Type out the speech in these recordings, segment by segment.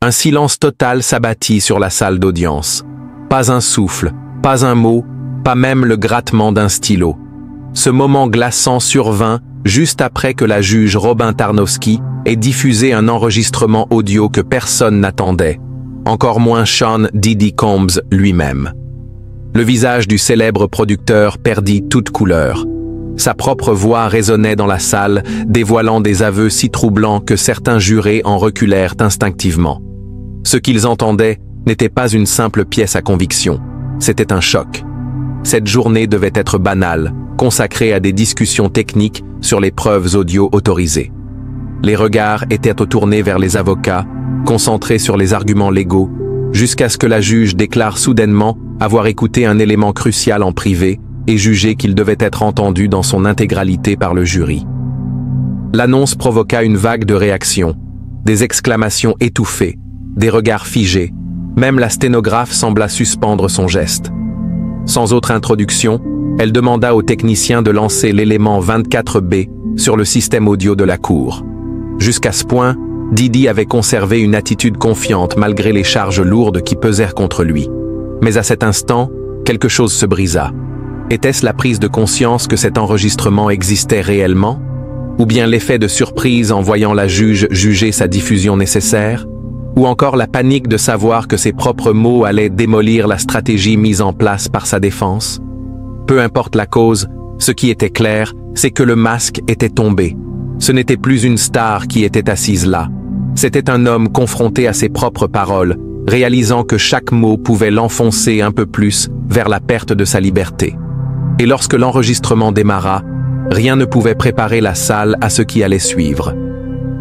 Un silence total s'abattit sur la salle d'audience. Pas un souffle, pas un mot, pas même le grattement d'un stylo. Ce moment glaçant survint juste après que la juge Robin Tarnowski ait diffusé un enregistrement audio que personne n'attendait, encore moins Sean Diddy Combs lui-même. Le visage du célèbre producteur perdit toute couleur. Sa propre voix résonnait dans la salle, dévoilant des aveux si troublants que certains jurés en reculèrent instinctivement. Ce qu'ils entendaient n'était pas une simple pièce à conviction, c'était un choc. Cette journée devait être banale, consacrée à des discussions techniques sur les preuves audio autorisées. Les regards étaient tournés vers les avocats, concentrés sur les arguments légaux, jusqu'à ce que la juge déclare soudainement avoir écouté un élément crucial en privé et jugé qu'il devait être entendu dans son intégralité par le jury. L'annonce provoqua une vague de réactions, des exclamations étouffées, des regards figés, même la sténographe sembla suspendre son geste. Sans autre introduction, elle demanda au technicien de lancer l'élément 24B sur le système audio de la cour. Jusqu'à ce point, Diddy avait conservé une attitude confiante malgré les charges lourdes qui pesèrent contre lui. Mais à cet instant, quelque chose se brisa. Était-ce la prise de conscience que cet enregistrement existait réellement? Ou bien l'effet de surprise en voyant la juge juger sa diffusion nécessaire? Ou encore la panique de savoir que ses propres mots allaient démolir la stratégie mise en place par sa défense? Peu importe la cause, ce qui était clair, c'est que le masque était tombé. Ce n'était plus une star qui était assise là. C'était un homme confronté à ses propres paroles, réalisant que chaque mot pouvait l'enfoncer un peu plus vers la perte de sa liberté. Et lorsque l'enregistrement démarra, rien ne pouvait préparer la salle à ce qui allait suivre.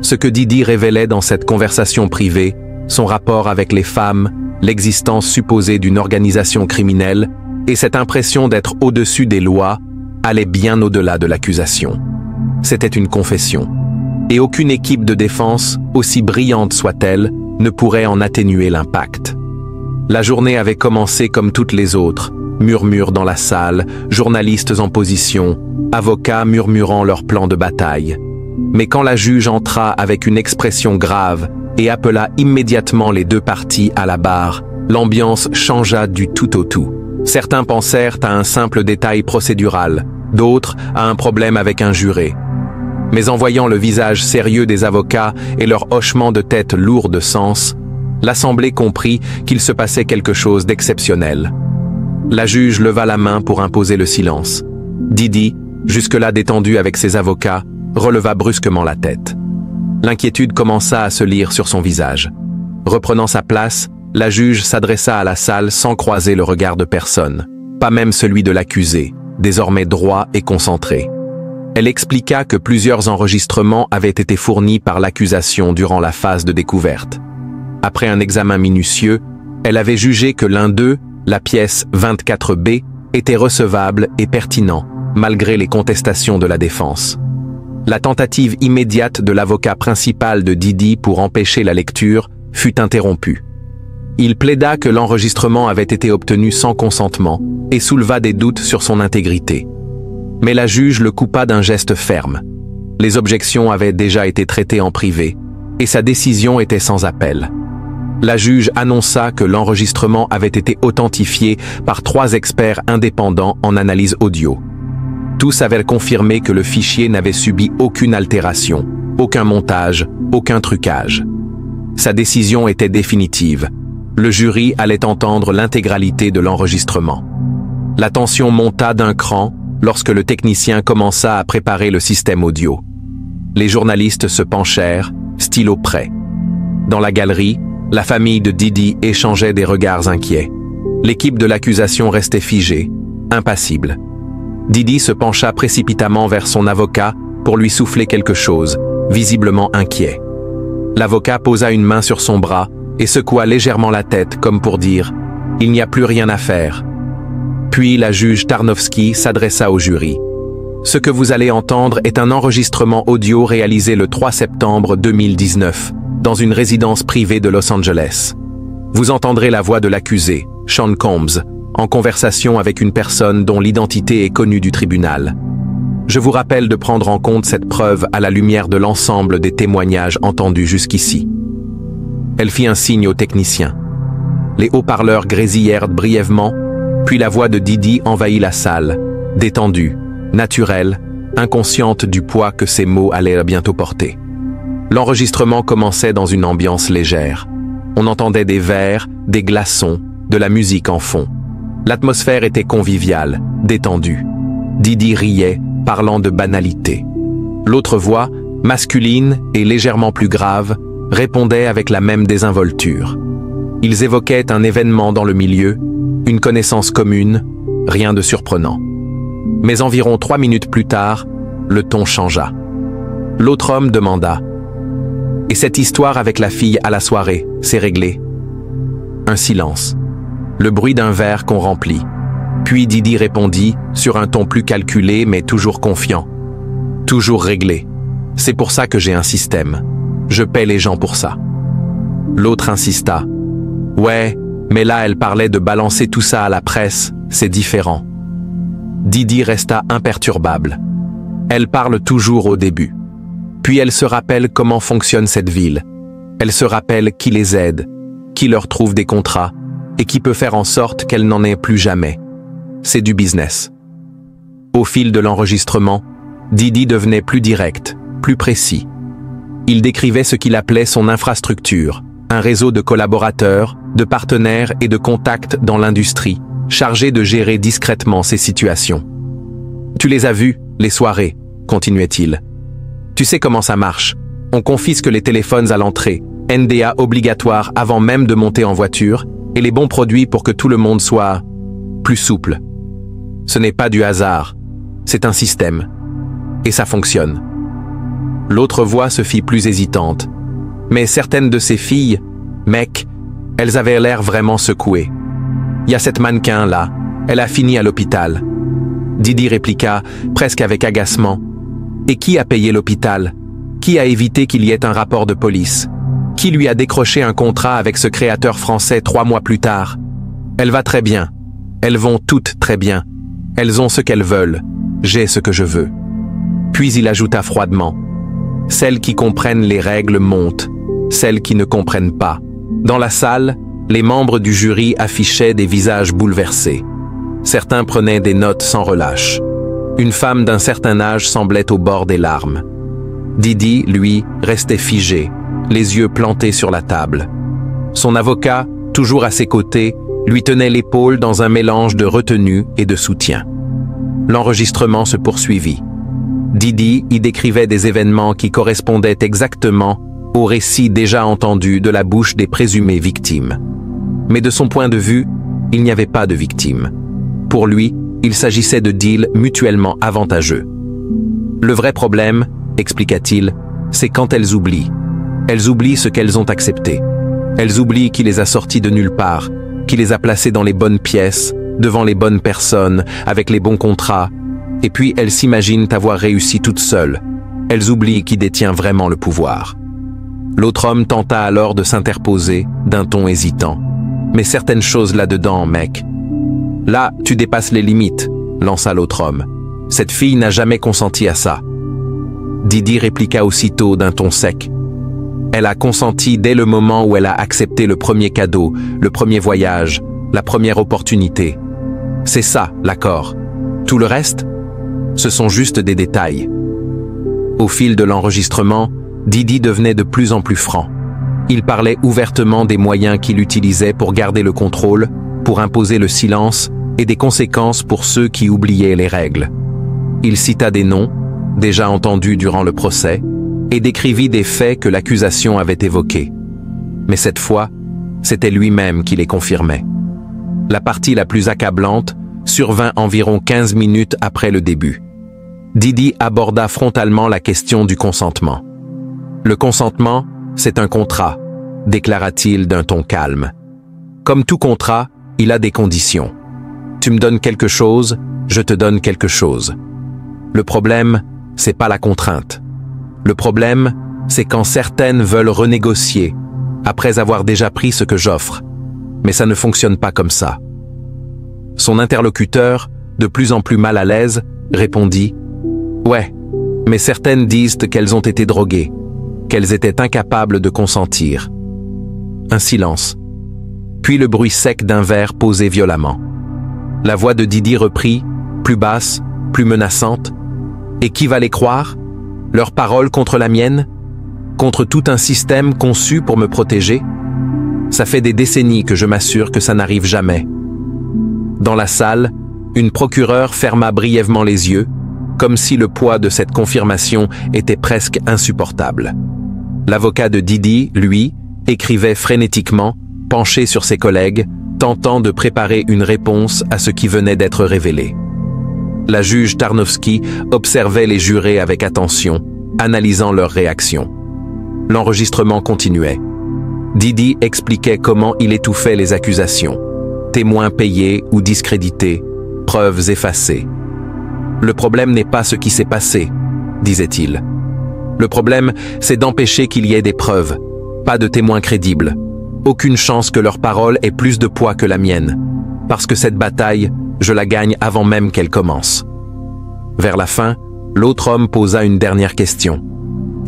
Ce que Diddy révélait dans cette conversation privée, son rapport avec les femmes, l'existence supposée d'une organisation criminelle et cette impression d'être au-dessus des lois, allait bien au-delà de l'accusation. C'était une confession. Et aucune équipe de défense, aussi brillante soit-elle, ne pourrait en atténuer l'impact. La journée avait commencé comme toutes les autres, murmures dans la salle, journalistes en position, avocats murmurant leur plan de bataille. Mais quand la juge entra avec une expression grave et appela immédiatement les deux parties à la barre, l'ambiance changea du tout au tout. Certains pensèrent à un simple détail procédural, d'autres à un problème avec un juré. Mais en voyant le visage sérieux des avocats et leur hochement de tête lourd de sens, l'Assemblée comprit qu'il se passait quelque chose d'exceptionnel. La juge leva la main pour imposer le silence. Diddy, jusque-là détendu avec ses avocats, releva brusquement la tête. L'inquiétude commença à se lire sur son visage. Reprenant sa place, la juge s'adressa à la salle sans croiser le regard de personne, pas même celui de l'accusé, désormais droit et concentré. Elle expliqua que plusieurs enregistrements avaient été fournis par l'accusation durant la phase de découverte. Après un examen minutieux, elle avait jugé que l'un d'eux, la pièce 24B, était recevable et pertinent, malgré les contestations de la défense. La tentative immédiate de l'avocat principal de Diddy pour empêcher la lecture fut interrompue. Il plaida que l'enregistrement avait été obtenu sans consentement et souleva des doutes sur son intégrité. Mais la juge le coupa d'un geste ferme. Les objections avaient déjà été traitées en privé et sa décision était sans appel. La juge annonça que l'enregistrement avait été authentifié par 3 experts indépendants en analyse audio. Tous avaient confirmé que le fichier n'avait subi aucune altération, aucun montage, aucun trucage. Sa décision était définitive. Le jury allait entendre l'intégralité de l'enregistrement. La tension monta d'un cran lorsque le technicien commença à préparer le système audio. Les journalistes se penchèrent, stylo prêt. Dans la galerie, la famille de Diddy échangeait des regards inquiets. L'équipe de l'accusation restait figée, impassible. Diddy se pencha précipitamment vers son avocat pour lui souffler quelque chose, visiblement inquiet. L'avocat posa une main sur son bras et secoua légèrement la tête comme pour dire « Il n'y a plus rien à faire ». Puis la juge Tarnowski s'adressa au jury. « Ce que vous allez entendre est un enregistrement audio réalisé le 3 septembre 2019 dans une résidence privée de Los Angeles. Vous entendrez la voix de l'accusé, Sean Combs, en conversation avec une personne dont l'identité est connue du tribunal. Je vous rappelle de prendre en compte cette preuve à la lumière de l'ensemble des témoignages entendus jusqu'ici. » Elle fit un signe au technicien. Les haut-parleurs grésillèrent brièvement, puis la voix de Didi envahit la salle, détendue, naturelle, inconsciente du poids que ses mots allaient bientôt porter. L'enregistrement commençait dans une ambiance légère. On entendait des verres, des glaçons, de la musique en fond. L'atmosphère était conviviale, détendue. Didi riait, parlant de banalité. L'autre voix, masculine et légèrement plus grave, répondait avec la même désinvolture. Ils évoquaient un événement dans le milieu, une connaissance commune, rien de surprenant. Mais environ 3 minutes plus tard, le ton changea. L'autre homme demanda « Et cette histoire avec la fille à la soirée, c'est réglé ?» Un silence. Le bruit d'un verre qu'on remplit. Puis Didi répondit, sur un ton plus calculé mais toujours confiant. « Toujours réglé. C'est pour ça que j'ai un système. Je paie les gens pour ça. » L'autre insista. « Ouais, mais là elle parlait de balancer tout ça à la presse, c'est différent. » Didi resta imperturbable. Elle parle toujours au début. Puis elle se rappelle comment fonctionne cette ville. Elle se rappelle qui les aide, qui leur trouve des contrats, et qui peut faire en sorte qu'elle n'en ait plus jamais. C'est du business. Au fil de l'enregistrement, Didi devenait plus direct, plus précis. Il décrivait ce qu'il appelait son infrastructure, un réseau de collaborateurs, de partenaires et de contacts dans l'industrie, chargé de gérer discrètement ces situations. « Tu les as vus, les soirées », continuait-il. « Tu sais comment ça marche. On confisque les téléphones à l'entrée, NDA obligatoire avant même de monter en voiture, et les bons produits pour que tout le monde soit plus souple. Ce n'est pas du hasard, c'est un système. Et ça fonctionne. » L'autre voix se fit plus hésitante. Mais certaines de ces filles, mec, elles avaient l'air vraiment secouées. « Il y a cette mannequin là, elle a fini à l'hôpital. » Didi répliqua, presque avec agacement. « Et qui a payé l'hôpital? Qui a évité qu'il y ait un rapport de police? Qui lui a décroché un contrat avec ce créateur français 3 mois plus tard? Elle va très bien. Elles vont toutes très bien. Elles ont ce qu'elles veulent. J'ai ce que je veux. » Puis il ajouta froidement. « Celles qui comprennent les règles montent. Celles qui ne comprennent pas. » Dans la salle, les membres du jury affichaient des visages bouleversés. Certains prenaient des notes sans relâche. Une femme d'un certain âge semblait au bord des larmes. Didi, lui, restait figé, les yeux plantés sur la table. Son avocat, toujours à ses côtés, lui tenait l'épaule dans un mélange de retenue et de soutien. L'enregistrement se poursuivit. Didi y décrivait des événements qui correspondaient exactement au récit déjà entendu de la bouche des présumées victimes. Mais de son point de vue, il n'y avait pas de victimes. Pour lui, il s'agissait de deals mutuellement avantageux. Le vrai problème, expliqua-t-il, c'est quand elles oublient. Elles oublient ce qu'elles ont accepté. Elles oublient qui les a sorties de nulle part, qui les a placées dans les bonnes pièces, devant les bonnes personnes, avec les bons contrats, et puis elles s'imaginent avoir réussi toutes seules. Elles oublient qui détient vraiment le pouvoir. L'autre homme tenta alors de s'interposer, d'un ton hésitant. « Mais certaines choses là-dedans, mec. »« Là, tu dépasses les limites, » lança l'autre homme. « Cette fille n'a jamais consenti à ça. » Didi répliqua aussitôt d'un ton sec. « Elle a consenti dès le moment où elle a accepté le premier cadeau, le premier voyage, la première opportunité. C'est ça, l'accord. Tout le reste, ce sont juste des détails. » Au fil de l'enregistrement, Didi devenait de plus en plus franc. Il parlait ouvertement des moyens qu'il utilisait pour garder le contrôle, pour imposer le silence et des conséquences pour ceux qui oubliaient les règles. Il cita des noms, déjà entendus durant le procès, et décrivit des faits que l'accusation avait évoqués. Mais cette fois, c'était lui-même qui les confirmait. La partie la plus accablante survint environ 15 minutes après le début. Didi aborda frontalement la question du consentement. « Le consentement, c'est un contrat », déclara-t-il d'un ton calme. « Comme tout contrat, il a des conditions. Tu me donnes quelque chose, je te donne quelque chose. Le problème, c'est pas la contrainte. Le problème, c'est quand certaines veulent renégocier, après avoir déjà pris ce que j'offre. Mais ça ne fonctionne pas comme ça. » Son interlocuteur, de plus en plus mal à l'aise, répondit « Ouais, mais certaines disent qu'elles ont été droguées, qu'elles étaient incapables de consentir. » un silence. Puis le bruit sec d'un verre posé violemment. La voix de Didi reprit, plus basse, plus menaçante. Et qui va les croire? Leurs paroles contre la mienne? Contre tout un système conçu pour me protéger? Ça fait des décennies que je m'assure que ça n'arrive jamais. Dans la salle, une procureure ferma brièvement les yeux, comme si le poids de cette confirmation était presque insupportable. L'avocat de Didi, lui, écrivait frénétiquement, penché sur ses collègues, tentant de préparer une réponse à ce qui venait d'être révélé. La juge Tarnowski observait les jurés avec attention, analysant leurs réactions. L'enregistrement continuait. Didi expliquait comment il étouffait les accusations. Témoins payés ou discrédités, preuves effacées. Le problème n'est pas ce qui s'est passé, disait-il. Le problème, c'est d'empêcher qu'il y ait des preuves, pas de témoins crédibles. Aucune chance que leur parole ait plus de poids que la mienne, parce que cette bataille, je la gagne avant même qu'elle commence. Vers la fin, l'autre homme posa une dernière question.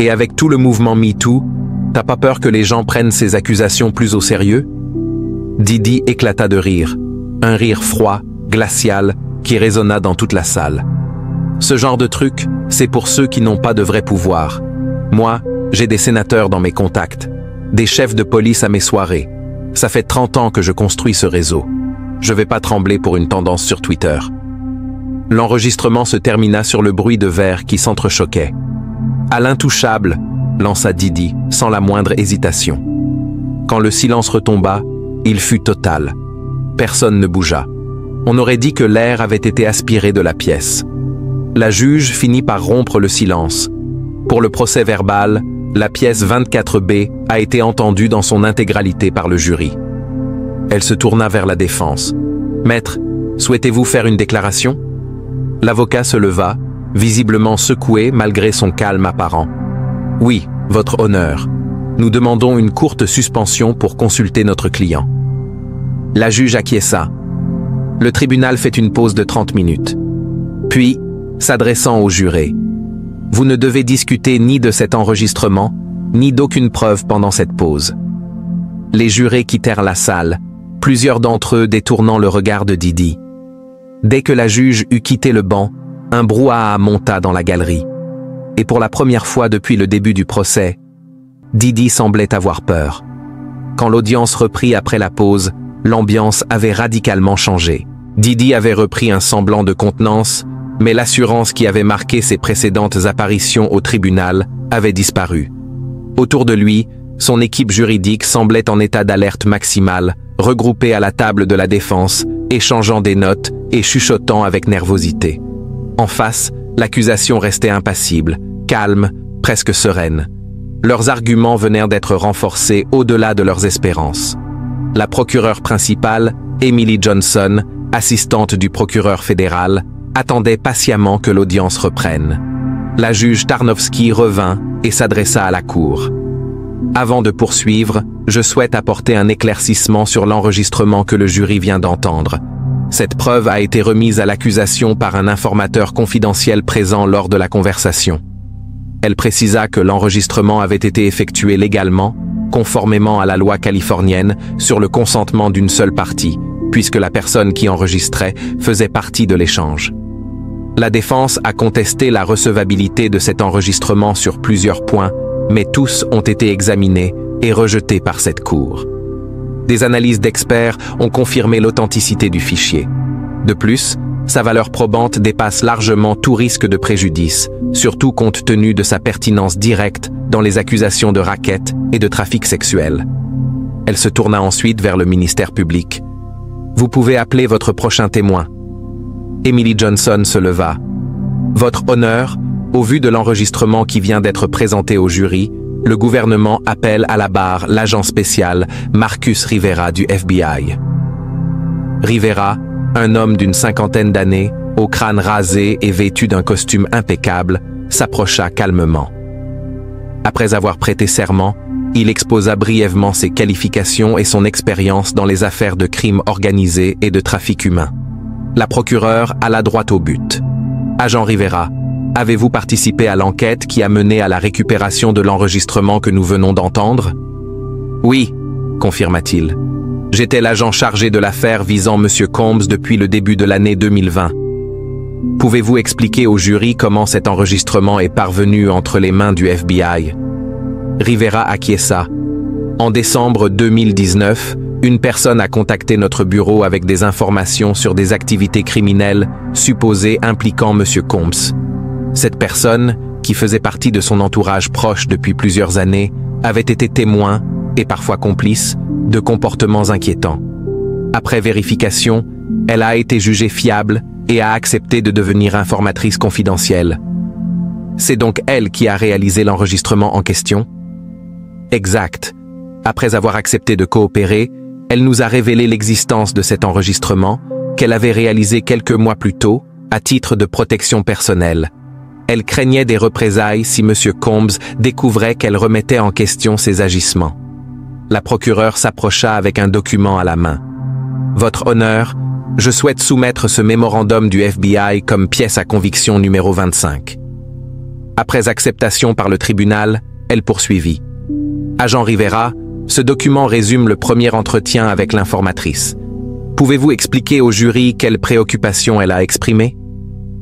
Et avec tout le mouvement MeToo, t'as pas peur que les gens prennent ces accusations plus au sérieux? Didi éclata de rire, un rire froid, glacial, qui résonna dans toute la salle. Ce genre de truc, c'est pour ceux qui n'ont pas de vrai pouvoir. Moi, j'ai des sénateurs dans mes contacts, des chefs de police à mes soirées. Ça fait 30 ans que je construis ce réseau. Je vais pas trembler pour une tendance sur Twitter. L'enregistrement se termina sur le bruit de verre qui s'entrechoquait. À l'intouchable, lança Didi, sans la moindre hésitation. Quand le silence retomba, il fut total. Personne ne bougea. On aurait dit que l'air avait été aspiré de la pièce. La juge finit par rompre le silence. Pour le procès verbal, la pièce 24B a été entendue dans son intégralité par le jury. Elle se tourna vers la défense. « Maître, souhaitez-vous faire une déclaration ?» L'avocat se leva, visiblement secoué malgré son calme apparent. « Oui, votre honneur. Nous demandons une courte suspension pour consulter notre client. » La juge acquiesça. Le tribunal fait une pause de 30 minutes. Puis, s'adressant au juré, « Vous ne devez discuter ni de cet enregistrement, ni d'aucune preuve pendant cette pause. » Les jurés quittèrent la salle, plusieurs d'entre eux détournant le regard de Didi. Dès que la juge eut quitté le banc, un brouhaha monta dans la galerie. Et pour la première fois depuis le début du procès, Didi semblait avoir peur. Quand l'audience reprit après la pause, l'ambiance avait radicalement changé. Didi avait repris un semblant de contenance, mais l'assurance qui avait marqué ses précédentes apparitions au tribunal avait disparu. Autour de lui, son équipe juridique semblait en état d'alerte maximale, regroupée à la table de la défense, échangeant des notes et chuchotant avec nervosité. En face, l'accusation restait impassible, calme, presque sereine. Leurs arguments venaient d'être renforcés au-delà de leurs espérances. La procureure principale, Emily Johnson, assistante du procureur fédéral, attendait patiemment que l'audience reprenne. La juge Tarnowski revint et s'adressa à la cour. Avant de poursuivre, je souhaite apporter un éclaircissement sur l'enregistrement que le jury vient d'entendre. Cette preuve a été remise à l'accusation par un informateur confidentiel présent lors de la conversation. Elle précisa que l'enregistrement avait été effectué légalement, conformément à la loi californienne, sur le consentement d'une seule partie, puisque la personne qui enregistrait faisait partie de l'échange. La défense a contesté la recevabilité de cet enregistrement sur plusieurs points, mais tous ont été examinés et rejetés par cette cour. Des analyses d'experts ont confirmé l'authenticité du fichier. De plus, sa valeur probante dépasse largement tout risque de préjudice, surtout compte tenu de sa pertinence directe dans les accusations de racket et de trafic sexuel. Elle se tourna ensuite vers le ministère public. « Vous pouvez appeler votre prochain témoin. » Emily Johnson se leva. « Votre honneur, au vu de l'enregistrement qui vient d'être présenté au jury, le gouvernement appelle à la barre l'agent spécial Marcus Rivera du FBI. » Rivera, un homme d'une cinquantaine d'années, au crâne rasé et vêtu d'un costume impeccable, s'approcha calmement. Après avoir prêté serment, il exposa brièvement ses qualifications et son expérience dans les affaires de crimes organisés et de trafic humain. La procureure alla droit au but. « Agent Rivera, avez-vous participé à l'enquête qui a mené à la récupération de l'enregistrement que nous venons d'entendre? » « Oui, confirma-t-il. J'étais l'agent chargé de l'affaire visant M. Combs depuis le début de l'année 2020. Pouvez-vous expliquer au jury comment cet enregistrement est parvenu entre les mains du FBI? Rivera acquiesça. En décembre 2019, une personne a contacté notre bureau avec des informations sur des activités criminelles supposées impliquant M. Combs. Cette personne, qui faisait partie de son entourage proche depuis plusieurs années, avait été témoin, et parfois complice, de comportements inquiétants. Après vérification, elle a été jugée fiable et a accepté de devenir informatrice confidentielle. C'est donc elle qui a réalisé l'enregistrement en question? Exact. Après avoir accepté de coopérer, elle nous a révélé l'existence de cet enregistrement qu'elle avait réalisé quelques mois plus tôt, à titre de protection personnelle. Elle craignait des représailles si M. Combs découvrait qu'elle remettait en question ses agissements. La procureure s'approcha avec un document à la main. « Votre honneur, je souhaite soumettre ce mémorandum du FBI comme pièce à conviction numéro 25. » Après acceptation par le tribunal, elle poursuivit. « Agent Rivera, ce document résume le premier entretien avec l'informatrice. Pouvez-vous expliquer au jury quelles préoccupations elle a exprimées? »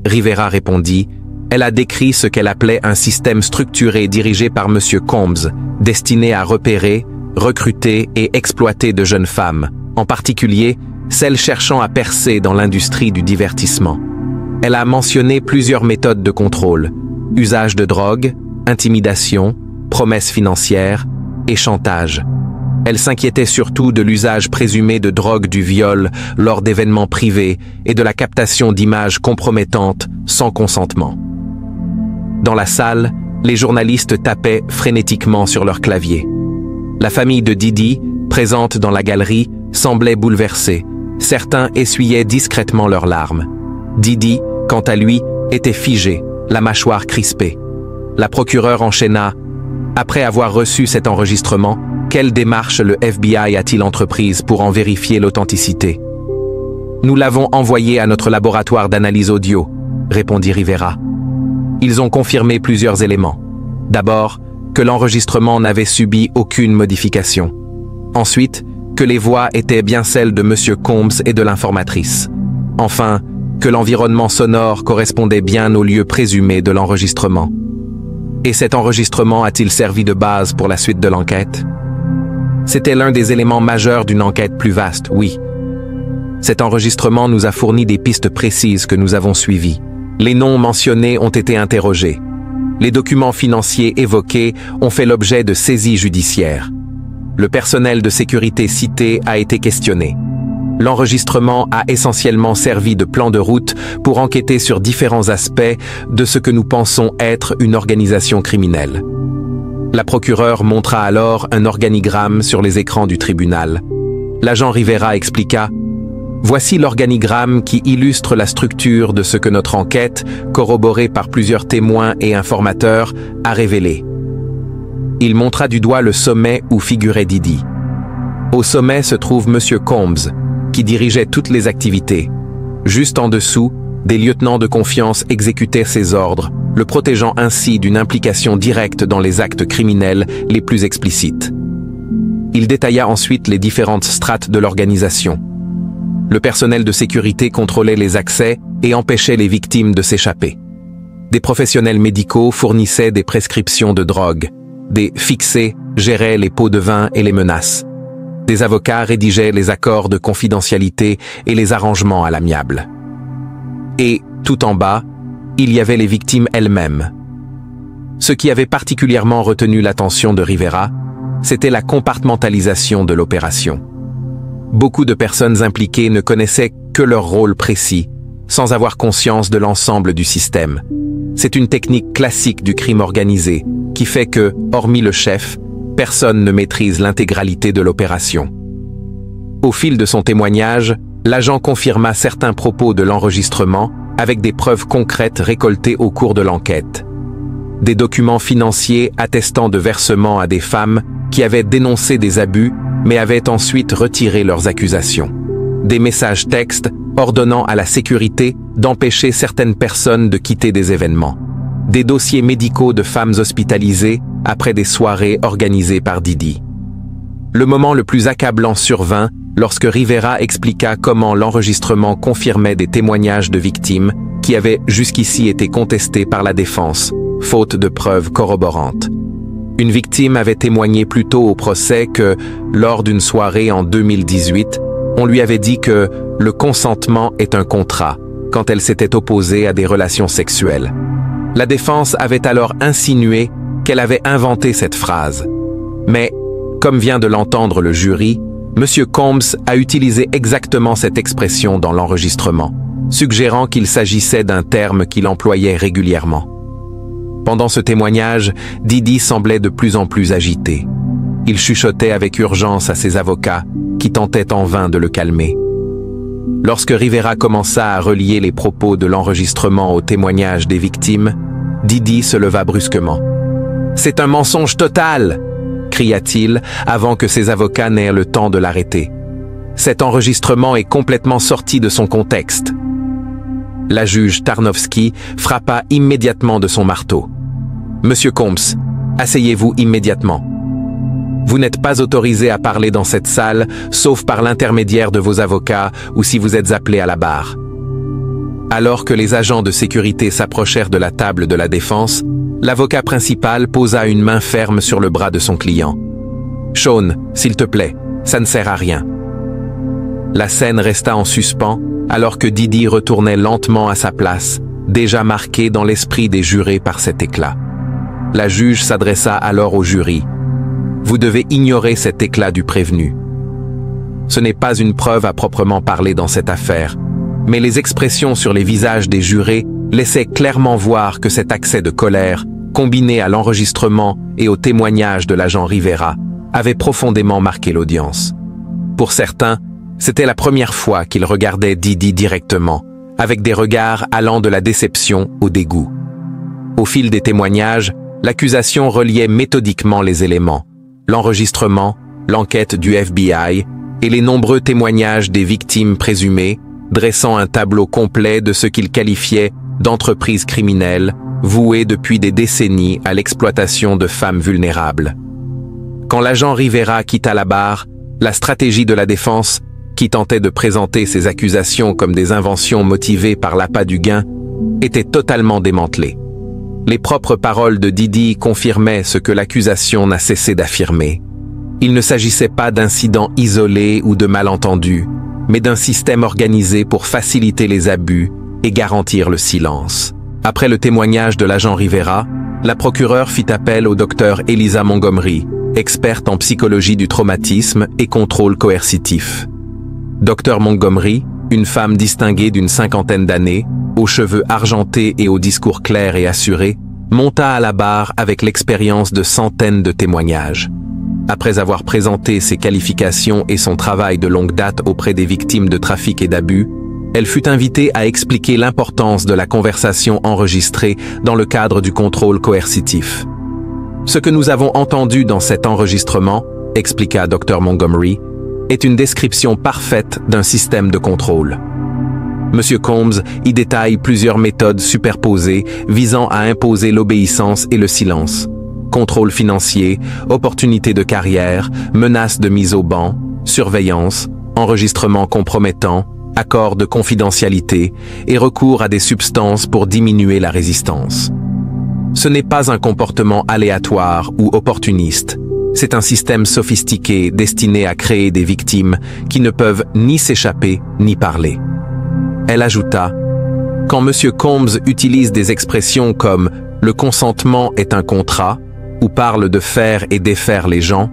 Rivera répondit. Elle a décrit ce qu'elle appelait un système structuré dirigé par M. Combs, destiné à repérer, recruter et exploiter de jeunes femmes, en particulier celles cherchant à percer dans l'industrie du divertissement. Elle a mentionné plusieurs méthodes de contrôle: usage de drogue, intimidation, promesses financières et chantage. Elle s'inquiétait surtout de l'usage présumé de drogue du viol lors d'événements privés et de la captation d'images compromettantes sans consentement. Dans la salle, les journalistes tapaient frénétiquement sur leur clavier. La famille de Didi, présente dans la galerie, semblait bouleversée. Certains essuyaient discrètement leurs larmes. Didi, quant à lui, était figé, la mâchoire crispée. La procureure enchaîna. Après avoir reçu cet enregistrement, quelle démarche le FBI a-t-il entreprise pour en vérifier l'authenticité? Nous l'avons envoyé à notre laboratoire d'analyse audio, répondit Rivera. Ils ont confirmé plusieurs éléments. D'abord, que l'enregistrement n'avait subi aucune modification. Ensuite, que les voix étaient bien celles de M. Combs et de l'informatrice. Enfin, que l'environnement sonore correspondait bien au lieu présumé de l'enregistrement. Et cet enregistrement a-t-il servi de base pour la suite de l'enquête? C'était l'un des éléments majeurs d'une enquête plus vaste, oui. Cet enregistrement nous a fourni des pistes précises que nous avons suivies. Les noms mentionnés ont été interrogés. Les documents financiers évoqués ont fait l'objet de saisies judiciaires. Le personnel de sécurité cité a été questionné. L'enregistrement a essentiellement servi de plan de route pour enquêter sur différents aspects de ce que nous pensons être une organisation criminelle. La procureure montra alors un organigramme sur les écrans du tribunal. L'agent Rivera expliqua: « Voici l'organigramme qui illustre la structure de ce que notre enquête, corroborée par plusieurs témoins et informateurs, a révélé. » Il montra du doigt le sommet où figurait Didi. Au sommet se trouve M. Combs, qui dirigeait toutes les activités. Juste en dessous, des lieutenants de confiance exécutaient ses ordres, le protégeant ainsi d'une implication directe dans les actes criminels les plus explicites. Il détailla ensuite les différentes strates de l'organisation. Le personnel de sécurité contrôlait les accès et empêchait les victimes de s'échapper. Des professionnels médicaux fournissaient des prescriptions de drogue. Des fixés géraient les pots de vin et les menaces. Des avocats rédigeaient les accords de confidentialité et les arrangements à l'amiable. Et, tout en bas, il y avait les victimes elles-mêmes. Ce qui avait particulièrement retenu l'attention de Rivera, c'était la compartimentalisation de l'opération. Beaucoup de personnes impliquées ne connaissaient que leur rôle précis, sans avoir conscience de l'ensemble du système. C'est une technique classique du crime organisé, qui fait que, hormis le chef, personne ne maîtrise l'intégralité de l'opération. Au fil de son témoignage, l'agent confirma certains propos de l'enregistrement avec des preuves concrètes récoltées au cours de l'enquête. Des documents financiers attestant de versements à des femmes qui avaient dénoncé des abus mais avaient ensuite retiré leurs accusations. Des messages textes ordonnant à la sécurité d'empêcher certaines personnes de quitter des événements. Des dossiers médicaux de femmes hospitalisées après des soirées organisées par Didi. le moment le plus accablant survint lorsque Rivera expliqua comment l'enregistrement confirmait des témoignages de victimes qui avaient jusqu'ici été contestés par la défense, faute de preuves corroborantes. Une victime avait témoigné plus tôt au procès que, lors d'une soirée en 2018, on lui avait dit que le consentement est un contrat quand elle s'était opposée à des relations sexuelles. La défense avait alors insinué qu'elle avait inventé cette phrase. Mais, comme vient de l'entendre le jury, M. Combs a utilisé exactement cette expression dans l'enregistrement, suggérant qu'il s'agissait d'un terme qu'il employait régulièrement. Pendant ce témoignage, Didi semblait de plus en plus agité. Il chuchotait avec urgence à ses avocats, qui tentaient en vain de le calmer. Lorsque Rivera commença à relier les propos de l'enregistrement au témoignage des victimes, Didi se leva brusquement. « C'est un mensonge total !» cria-t-il avant que ses avocats n'aient le temps de l'arrêter. « Cet enregistrement est complètement sorti de son contexte. » La juge Tarnowski frappa immédiatement de son marteau. « Monsieur Combs, asseyez-vous immédiatement. Vous n'êtes pas autorisé à parler dans cette salle, sauf par l'intermédiaire de vos avocats ou si vous êtes appelé à la barre. » Alors que les agents de sécurité s'approchèrent de la table de la défense, l'avocat principal posa une main ferme sur le bras de son client. « Sean, s'il te plaît, ça ne sert à rien. » La scène resta en suspens alors que Didi retournait lentement à sa place, déjà marqué dans l'esprit des jurés par cet éclat. La juge s'adressa alors au jury. « Vous devez ignorer cet éclat du prévenu. Ce n'est pas une preuve à proprement parler dans cette affaire, mais les expressions sur les visages des jurés laissaient clairement voir que cet accès de colère, combiné à l'enregistrement et au témoignage de l'agent Rivera, avait profondément marqué l'audience. Pour certains, c'était la première fois qu'ils regardaient Didi directement, avec des regards allant de la déception au dégoût. Au fil des témoignages, l'accusation reliait méthodiquement les éléments, l'enregistrement, l'enquête du FBI et les nombreux témoignages des victimes présumées, dressant un tableau complet de ce qu'ils qualifiaient d'entreprises criminelles vouées depuis des décennies à l'exploitation de femmes vulnérables. Quand l'agent Rivera quitta la barre, la stratégie de la défense, qui tentait de présenter ces accusations comme des inventions motivées par l'appât du gain, était totalement démantelée. Les propres paroles de Didi confirmaient ce que l'accusation n'a cessé d'affirmer. Il ne s'agissait pas d'incidents isolés ou de malentendus, mais d'un système organisé pour faciliter les abus et garantir le silence. Après le témoignage de l'agent Rivera, la procureure fit appel au docteur Elisa Montgomery, experte en psychologie du traumatisme et contrôle coercitif. Dr Montgomery, une femme distinguée d'une cinquantaine d'années, aux cheveux argentés et au discours clair et assuré, monta à la barre avec l'expérience de centaines de témoignages. Après avoir présenté ses qualifications et son travail de longue date auprès des victimes de trafic et d'abus, elle fut invitée à expliquer l'importance de la conversation enregistrée dans le cadre du contrôle coercitif. Ce que nous avons entendu dans cet enregistrement, expliqua Dr Montgomery, est une description parfaite d'un système de contrôle. M. Combs y détaille plusieurs méthodes superposées visant à imposer l'obéissance et le silence. Contrôle financier, opportunité de carrière, menace de mise au ban, surveillance, enregistrement compromettant, accord de confidentialité et recours à des substances pour diminuer la résistance. Ce n'est pas un comportement aléatoire ou opportuniste. C'est un système sophistiqué destiné à créer des victimes qui ne peuvent ni s'échapper ni parler. Elle ajouta, « Quand M. Combs utilise des expressions comme « le consentement est un contrat » ou parle de faire et défaire les gens,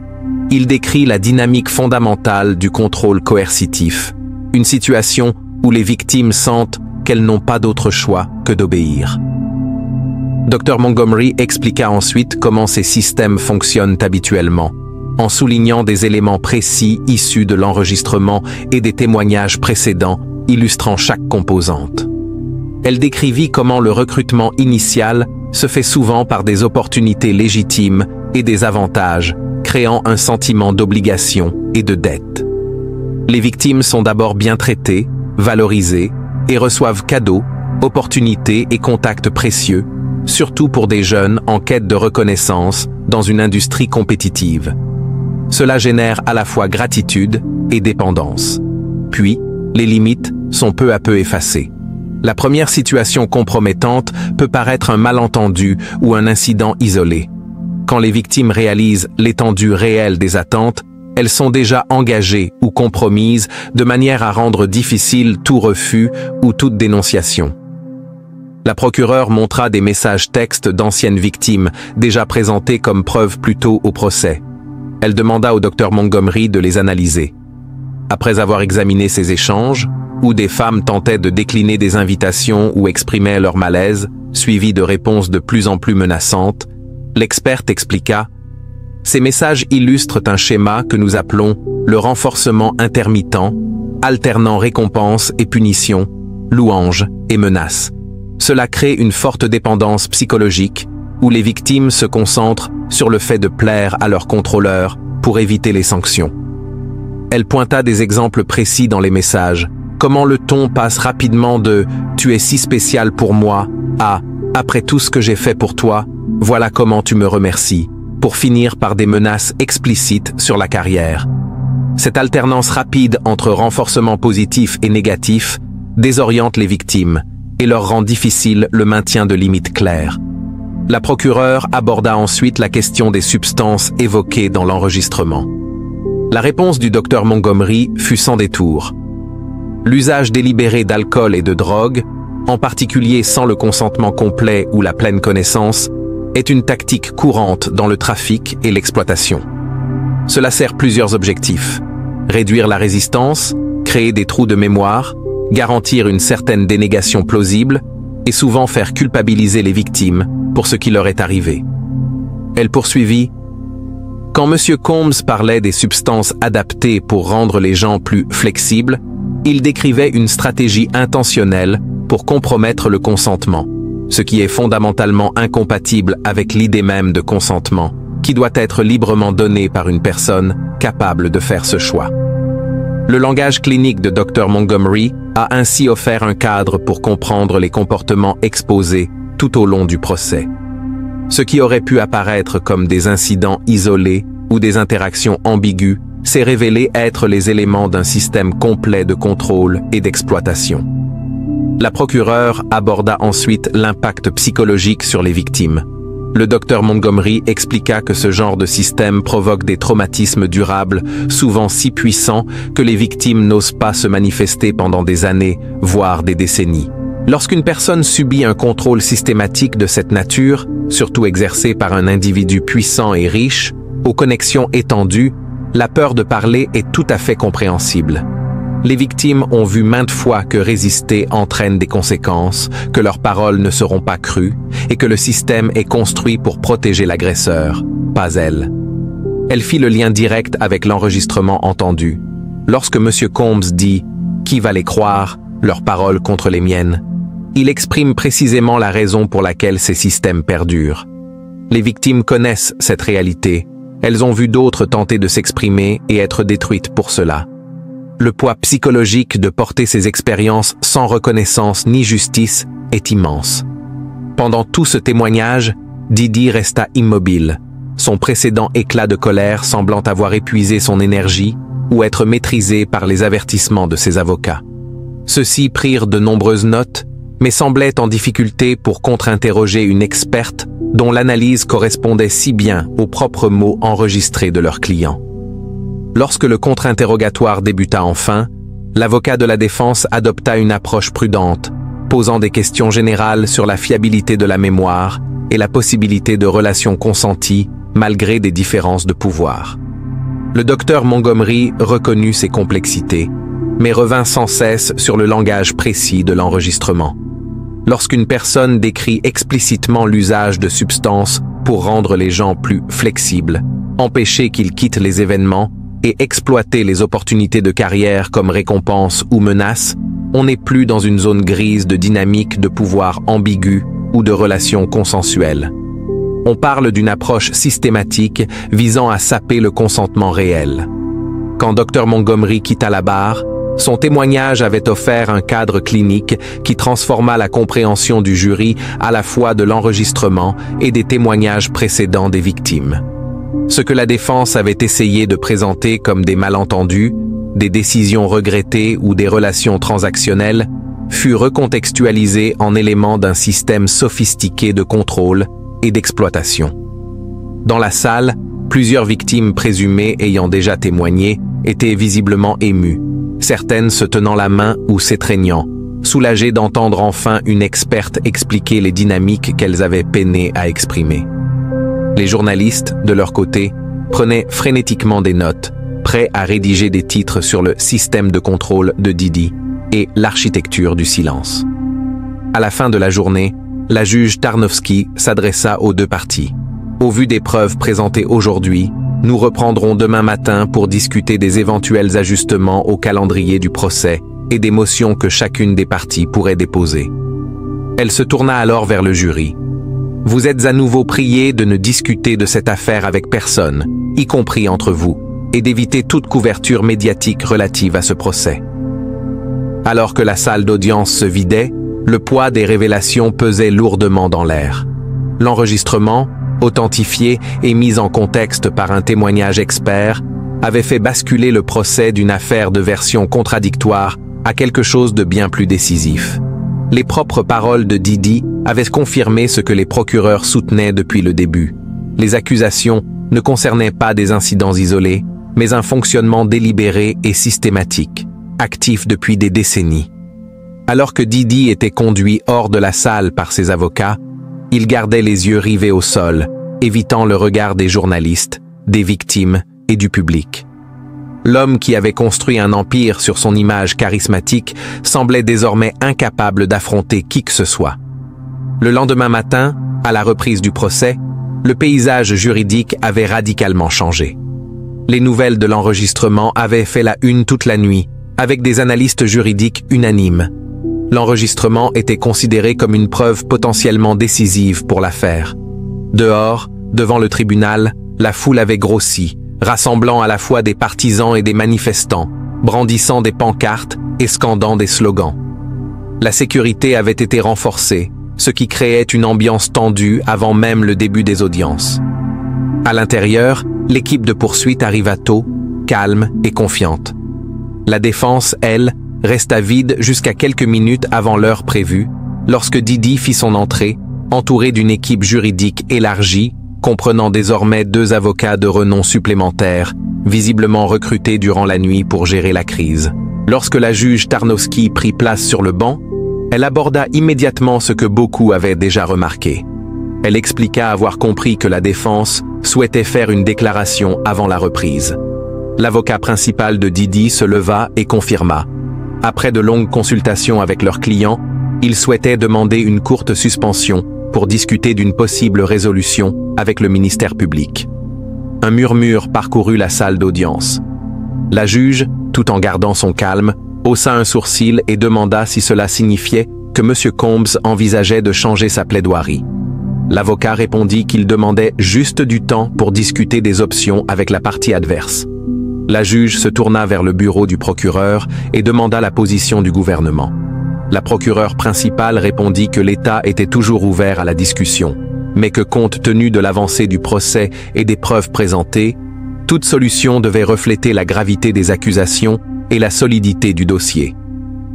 il décrit la dynamique fondamentale du contrôle coercitif, une situation où les victimes sentent qu'elles n'ont pas d'autre choix que d'obéir. » Dr Montgomery expliqua ensuite comment ces systèmes fonctionnent habituellement, en soulignant des éléments précis issus de l'enregistrement et des témoignages précédents illustrant chaque composante. Elle décrivit comment le recrutement initial se fait souvent par des opportunités légitimes et des avantages, créant un sentiment d'obligation et de dette. Les victimes sont d'abord bien traitées, valorisées et reçoivent cadeaux, opportunités et contacts précieux, surtout pour des jeunes en quête de reconnaissance dans une industrie compétitive. cela génère à la fois gratitude et dépendance. Puis, les limites sont peu à peu effacées. La première situation compromettante peut paraître un malentendu ou un incident isolé. Quand les victimes réalisent l'étendue réelle des attentes, elles sont déjà engagées ou compromises de manière à rendre difficile tout refus ou toute dénonciation. La procureure montra des messages textes d'anciennes victimes déjà présentés comme preuve plus tôt au procès. Elle demanda au docteur Montgomery de les analyser. Après avoir examiné ces échanges, où des femmes tentaient de décliner des invitations ou exprimaient leur malaise, suivis de réponses de plus en plus menaçantes, l'experte expliqua « Ces messages illustrent un schéma que nous appelons le renforcement intermittent, alternant récompense et punition, louange et menace. Cela crée une forte dépendance psychologique où les victimes se concentrent sur le fait de plaire à leur contrôleur pour éviter les sanctions. » Elle pointa des exemples précis dans les messages, comment le ton passe rapidement de « tu es si spécial pour moi » à « après tout ce que j'ai fait pour toi, voilà comment tu me remercies », pour finir par des menaces explicites sur la carrière. Cette alternance rapide entre renforcement positif et négatif désoriente les victimes et leur rend difficile le maintien de limites claires. La procureure aborda ensuite la question des substances évoquées dans l'enregistrement. La réponse du docteur Montgomery fut sans détour. L'usage délibéré d'alcool et de drogue, en particulier sans le consentement complet ou la pleine connaissance, est une tactique courante dans le trafic et l'exploitation. Cela sert plusieurs objectifs: réduire la résistance, créer des trous de mémoire, garantir une certaine dénégation plausible et souvent faire culpabiliser les victimes pour ce qui leur est arrivé. Elle poursuivit: quand M. Combs parlait des substances adaptées pour rendre les gens plus flexibles, il décrivait une stratégie intentionnelle pour compromettre le consentement, ce qui est fondamentalement incompatible avec l'idée même de consentement, qui doit être librement donné par une personne capable de faire ce choix. Le langage clinique de Dr. Montgomery a ainsi offert un cadre pour comprendre les comportements exposés tout au long du procès. Ce qui aurait pu apparaître comme des incidents isolés ou des interactions ambiguës s'est révélé être les éléments d'un système complet de contrôle et d'exploitation. La procureure aborda ensuite l'impact psychologique sur les victimes. Le docteur Montgomery expliqua que ce genre de système provoque des traumatismes durables, souvent si puissants que les victimes n'osent pas se manifester pendant des années, voire des décennies. Lorsqu'une personne subit un contrôle systématique de cette nature, surtout exercé par un individu puissant et riche, aux connexions étendues, la peur de parler est tout à fait compréhensible. Les victimes ont vu maintes fois que résister entraîne des conséquences, que leurs paroles ne seront pas crues et que le système est construit pour protéger l'agresseur, pas elle. Elle fit le lien direct avec l'enregistrement entendu. Lorsque M. Combs dit « Qui va les croire, leurs paroles contre les miennes ?» il exprime précisément la raison pour laquelle ces systèmes perdurent. Les victimes connaissent cette réalité. Elles ont vu d'autres tenter de s'exprimer et être détruites pour cela. Le poids psychologique de porter ces expériences sans reconnaissance ni justice est immense. Pendant tout ce témoignage, Didi resta immobile, son précédent éclat de colère semblant avoir épuisé son énergie ou être maîtrisé par les avertissements de ses avocats. Ceux-ci prirent de nombreuses notes, mais semblaient en difficulté pour contre-interroger une experte dont l'analyse correspondait si bien aux propres mots enregistrés de leur client. Lorsque le contre-interrogatoire débuta enfin, l'avocat de la défense adopta une approche prudente, posant des questions générales sur la fiabilité de la mémoire et la possibilité de relations consenties malgré des différences de pouvoir. Le docteur Montgomery reconnut ces complexités, mais revint sans cesse sur le langage précis de l'enregistrement. Lorsqu'une personne décrit explicitement l'usage de substances pour rendre les gens plus flexibles, empêcher qu'ils quittent les événements et exploiter les opportunités de carrière comme récompense ou menace, on n'est plus dans une zone grise de dynamique de pouvoir ambiguë ou de relations consensuelles. On parle d'une approche systématique visant à saper le consentement réel. Quand Dr. Montgomery quitta la barre, son témoignage avait offert un cadre clinique qui transforma la compréhension du jury à la fois de l'enregistrement et des témoignages précédents des victimes. Ce que la défense avait essayé de présenter comme des malentendus, des décisions regrettées ou des relations transactionnelles, fut recontextualisé en éléments d'un système sophistiqué de contrôle et d'exploitation. Dans la salle, plusieurs victimes présumées ayant déjà témoigné étaient visiblement émues, certaines se tenant la main ou s'étreignant, soulagées d'entendre enfin une experte expliquer les dynamiques qu'elles avaient peiné à exprimer. Les journalistes, de leur côté, prenaient frénétiquement des notes, prêts à rédiger des titres sur le système de contrôle de Didi et l'architecture du silence. À la fin de la journée, la juge Tarnowski s'adressa aux deux parties. Au vu des preuves présentées aujourd'hui, nous reprendrons demain matin pour discuter des éventuels ajustements au calendrier du procès et des motions que chacune des parties pourrait déposer. Elle se tourna alors vers le jury. Vous êtes à nouveau priés de ne discuter de cette affaire avec personne, y compris entre vous, et d'éviter toute couverture médiatique relative à ce procès. Alors que la salle d'audience se vidait, le poids des révélations pesait lourdement dans l'air. L'enregistrement, authentifié et mis en contexte par un témoignage expert, avait fait basculer le procès d'une affaire de versions contradictoires à quelque chose de bien plus décisif. Les propres paroles de Didi avaient confirmé ce que les procureurs soutenaient depuis le début. Les accusations ne concernaient pas des incidents isolés, mais un fonctionnement délibéré et systématique, actif depuis des décennies. Alors que Didi était conduit hors de la salle par ses avocats, il gardait les yeux rivés au sol, évitant le regard des journalistes, des victimes et du public. L'homme qui avait construit un empire sur son image charismatique semblait désormais incapable d'affronter qui que ce soit. Le lendemain matin, à la reprise du procès, le paysage juridique avait radicalement changé. Les nouvelles de l'enregistrement avaient fait la une toute la nuit, avec des analystes juridiques unanimes. L'enregistrement était considéré comme une preuve potentiellement décisive pour l'affaire. Dehors, devant le tribunal, la foule avait grossi, rassemblant à la fois des partisans et des manifestants, brandissant des pancartes et scandant des slogans. La sécurité avait été renforcée, ce qui créait une ambiance tendue avant même le début des audiences. À l'intérieur, l'équipe de poursuite arriva tôt, calme et confiante. La défense, elle, resta vide jusqu'à quelques minutes avant l'heure prévue, lorsque Didi fit son entrée, entouré d'une équipe juridique élargie, comprenant désormais 2 avocats de renom supplémentaires, visiblement recrutés durant la nuit pour gérer la crise. Lorsque la juge Tarnowski prit place sur le banc, elle aborda immédiatement ce que beaucoup avaient déjà remarqué. Elle expliqua avoir compris que la défense souhaitait faire une déclaration avant la reprise. L'avocat principal de Didi se leva et confirma. Après de longues consultations avec leurs clients, ils souhaitaient demander une courte suspension pour discuter d'une possible résolution avec le ministère public. Un murmure parcourut la salle d'audience. La juge, tout en gardant son calme, haussa un sourcil et demanda si cela signifiait que M. Combs envisageait de changer sa plaidoirie. L'avocat répondit qu'il demandait juste du temps pour discuter des options avec la partie adverse. La juge se tourna vers le bureau du procureur et demanda la position du gouvernement. La procureure principale répondit que l'État était toujours ouvert à la discussion, mais que compte tenu de l'avancée du procès et des preuves présentées, toute solution devait refléter la gravité des accusations et la solidité du dossier.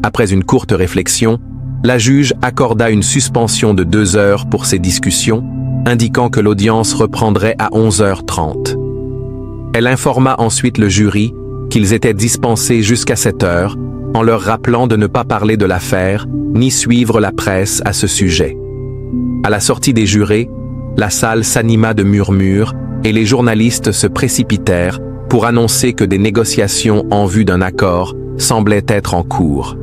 Après une courte réflexion, la juge accorda une suspension de 2 heures pour ces discussions, indiquant que l'audience reprendrait à 11h30. Elle informa ensuite le jury qu'ils étaient dispensés jusqu'à 7 heures, en leur rappelant de ne pas parler de l'affaire, ni suivre la presse à ce sujet. À la sortie des jurés, la salle s'anima de murmures et les journalistes se précipitèrent pour annoncer que des négociations en vue d'un accord semblaient être en cours.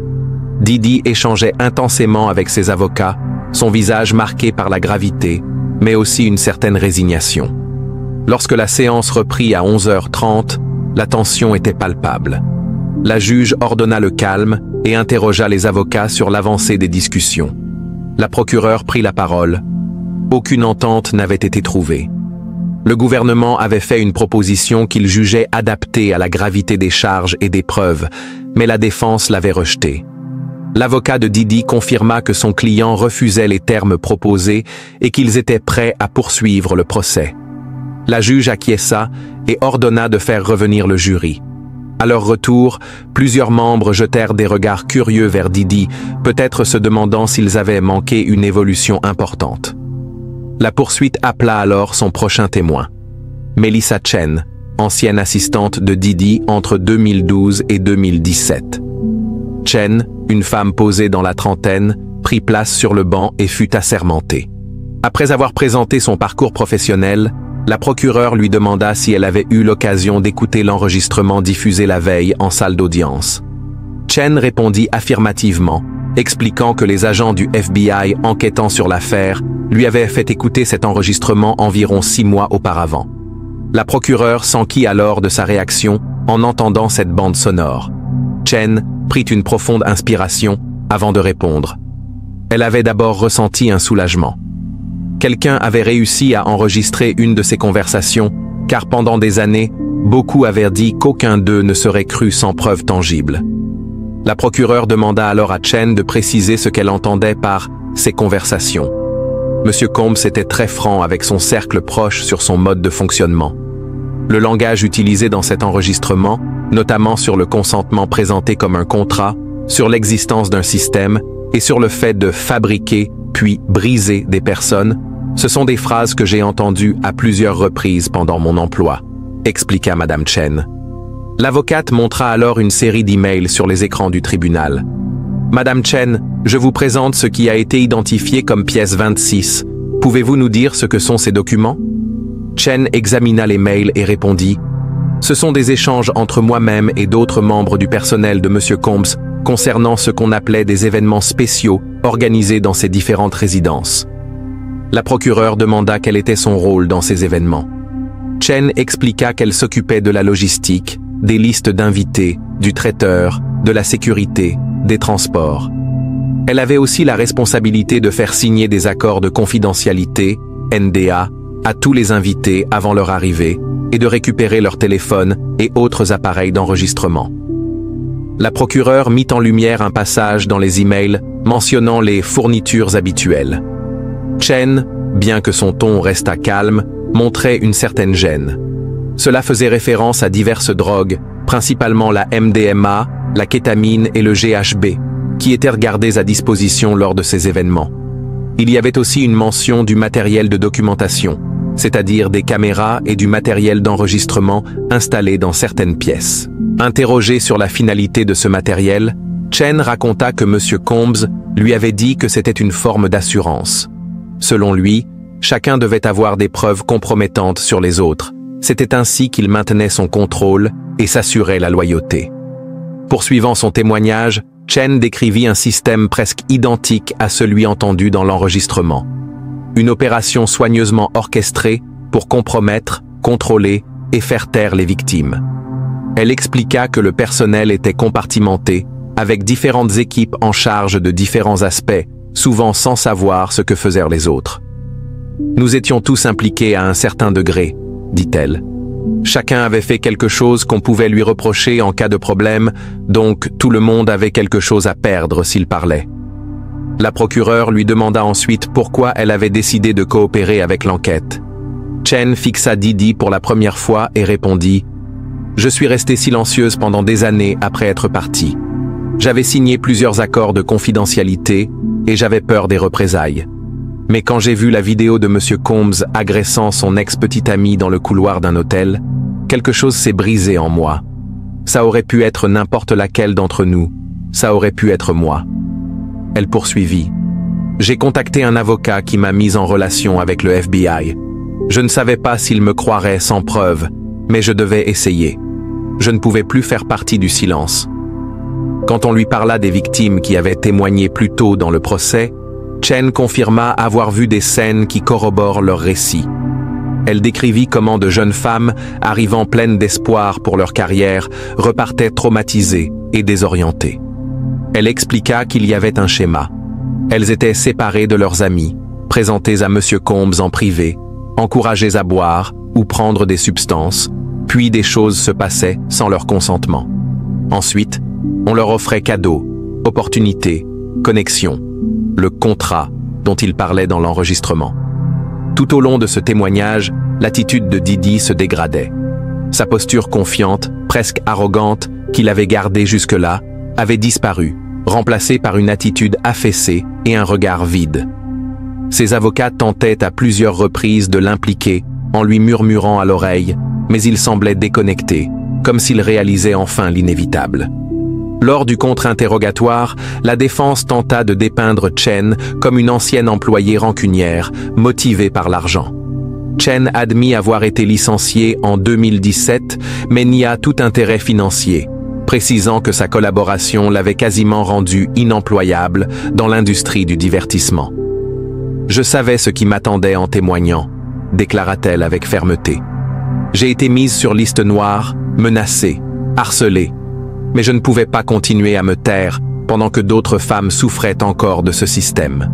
Didi échangeait intensément avec ses avocats, son visage marqué par la gravité, mais aussi une certaine résignation. Lorsque la séance reprit à 11h30, la tension était palpable. La juge ordonna le calme et interrogea les avocats sur l'avancée des discussions. La procureure prit la parole. Aucune entente n'avait été trouvée. Le gouvernement avait fait une proposition qu'il jugeait adaptée à la gravité des charges et des preuves, mais la défense l'avait rejetée. L'avocat de Didi confirma que son client refusait les termes proposés et qu'ils étaient prêts à poursuivre le procès. La juge acquiesça et ordonna de faire revenir le jury. À leur retour, plusieurs membres jetèrent des regards curieux vers Didi, peut-être se demandant s'ils avaient manqué une évolution importante. La poursuite appela alors son prochain témoin, Melissa Chen, ancienne assistante de Didi entre 2012 et 2017. Chen, une femme posée dans la trentaine, prit place sur le banc et fut assermentée. Après avoir présenté son parcours professionnel, la procureure lui demanda si elle avait eu l'occasion d'écouter l'enregistrement diffusé la veille en salle d'audience. Chen répondit affirmativement, expliquant que les agents du FBI enquêtant sur l'affaire lui avaient fait écouter cet enregistrement environ 6 mois auparavant. La procureure s'enquit alors de sa réaction en entendant cette bande sonore. Chen prit une profonde inspiration avant de répondre. Elle avait d'abord ressenti un soulagement. Quelqu'un avait réussi à enregistrer une de ces conversations, car pendant des années, beaucoup avaient dit qu'aucun d'eux ne serait cru sans preuve tangible. La procureure demanda alors à Chen de préciser ce qu'elle entendait par « ces conversations ». M. Combs était très franc avec son cercle proche sur son mode de fonctionnement. Le langage utilisé dans cet enregistrement, notamment sur le consentement présenté comme un contrat, sur l'existence d'un système et sur le fait de fabriquer puis briser des personnes, ce sont des phrases que j'ai entendues à plusieurs reprises pendant mon emploi, expliqua Madame Chen. L'avocate montra alors une série d'emails sur les écrans du tribunal. Madame Chen, je vous présente ce qui a été identifié comme pièce 26. Pouvez-vous nous dire ce que sont ces documents? Chen examina les mails et répondit « Ce sont des échanges entre moi-même et d'autres membres du personnel de M. Combs concernant ce qu'on appelait des événements spéciaux organisés dans ces différentes résidences. » La procureure demanda quel était son rôle dans ces événements. Chen expliqua qu'elle s'occupait de la logistique, des listes d'invités, du traiteur, de la sécurité, des transports. Elle avait aussi la responsabilité de faire signer des accords de confidentialité, NDA, à tous les invités avant leur arrivée et de récupérer leurs téléphones et autres appareils d'enregistrement. La procureure mit en lumière un passage dans les emails mentionnant les fournitures habituelles. Chen, bien que son ton restât calme, montrait une certaine gêne. Cela faisait référence à diverses drogues, principalement la MDMA, la kétamine et le GHB, qui étaient gardées à disposition lors de ces événements. Il y avait aussi une mention du matériel de documentation, c'est-à-dire des caméras et du matériel d'enregistrement installés dans certaines pièces. Interrogé sur la finalité de ce matériel, Chen raconta que M. Combs lui avait dit que c'était une forme d'assurance. Selon lui, chacun devait avoir des preuves compromettantes sur les autres. C'était ainsi qu'il maintenait son contrôle et s'assurait la loyauté. Poursuivant son témoignage, Chen décrivit un système presque identique à celui entendu dans l'enregistrement. Une opération soigneusement orchestrée pour compromettre, contrôler et faire taire les victimes. Elle expliqua que le personnel était compartimenté, avec différentes équipes en charge de différents aspects, souvent sans savoir ce que faisaient les autres. Nous étions tous impliqués à un certain degré, dit-elle. Chacun avait fait quelque chose qu'on pouvait lui reprocher en cas de problème, donc tout le monde avait quelque chose à perdre s'il parlait. La procureure lui demanda ensuite pourquoi elle avait décidé de coopérer avec l'enquête. Chen fixa Didi pour la première fois et répondit « Je suis restée silencieuse pendant des années après être partie. J'avais signé plusieurs accords de confidentialité et j'avais peur des représailles. Mais quand j'ai vu la vidéo de M. Combs agressant son ex-petite amie dans le couloir d'un hôtel, quelque chose s'est brisé en moi. Ça aurait pu être n'importe laquelle d'entre nous. Ça aurait pu être moi. » Elle poursuivit. « J'ai contacté un avocat qui m'a mise en relation avec le FBI. Je ne savais pas s'il me croirait sans preuve, mais je devais essayer. Je ne pouvais plus faire partie du silence. » Quand on lui parla des victimes qui avaient témoigné plus tôt dans le procès, Chen confirma avoir vu des scènes qui corroborent leur récit. Elle décrivit comment de jeunes femmes, arrivant pleines d'espoir pour leur carrière, repartaient traumatisées et désorientées. Elle expliqua qu'il y avait un schéma. Elles étaient séparées de leurs amis, présentées à M. Combs en privé, encouragées à boire ou prendre des substances, puis des choses se passaient sans leur consentement. Ensuite, on leur offrait cadeaux, opportunités, connexions, le contrat dont il parlait dans l'enregistrement. Tout au long de ce témoignage, l'attitude de Didi se dégradait. Sa posture confiante, presque arrogante, qu'il avait gardée jusque-là, avait disparu, remplacée par une attitude affaissée et un regard vide. Ses avocats tentaient à plusieurs reprises de l'impliquer, en lui murmurant à l'oreille, mais il semblait déconnecté, comme s'il réalisait enfin l'inévitable. Lors du contre-interrogatoire, la défense tenta de dépeindre Chen comme une ancienne employée rancunière, motivée par l'argent. Chen admit avoir été licencié en 2017, mais nia tout intérêt financier, précisant que sa collaboration l'avait quasiment rendu inemployable dans l'industrie du divertissement. « Je savais ce qui m'attendait en témoignant », déclara-t-elle avec fermeté. « J'ai été mise sur liste noire, menacée, harcelée, mais je ne pouvais pas continuer à me taire pendant que d'autres femmes souffraient encore de ce système. »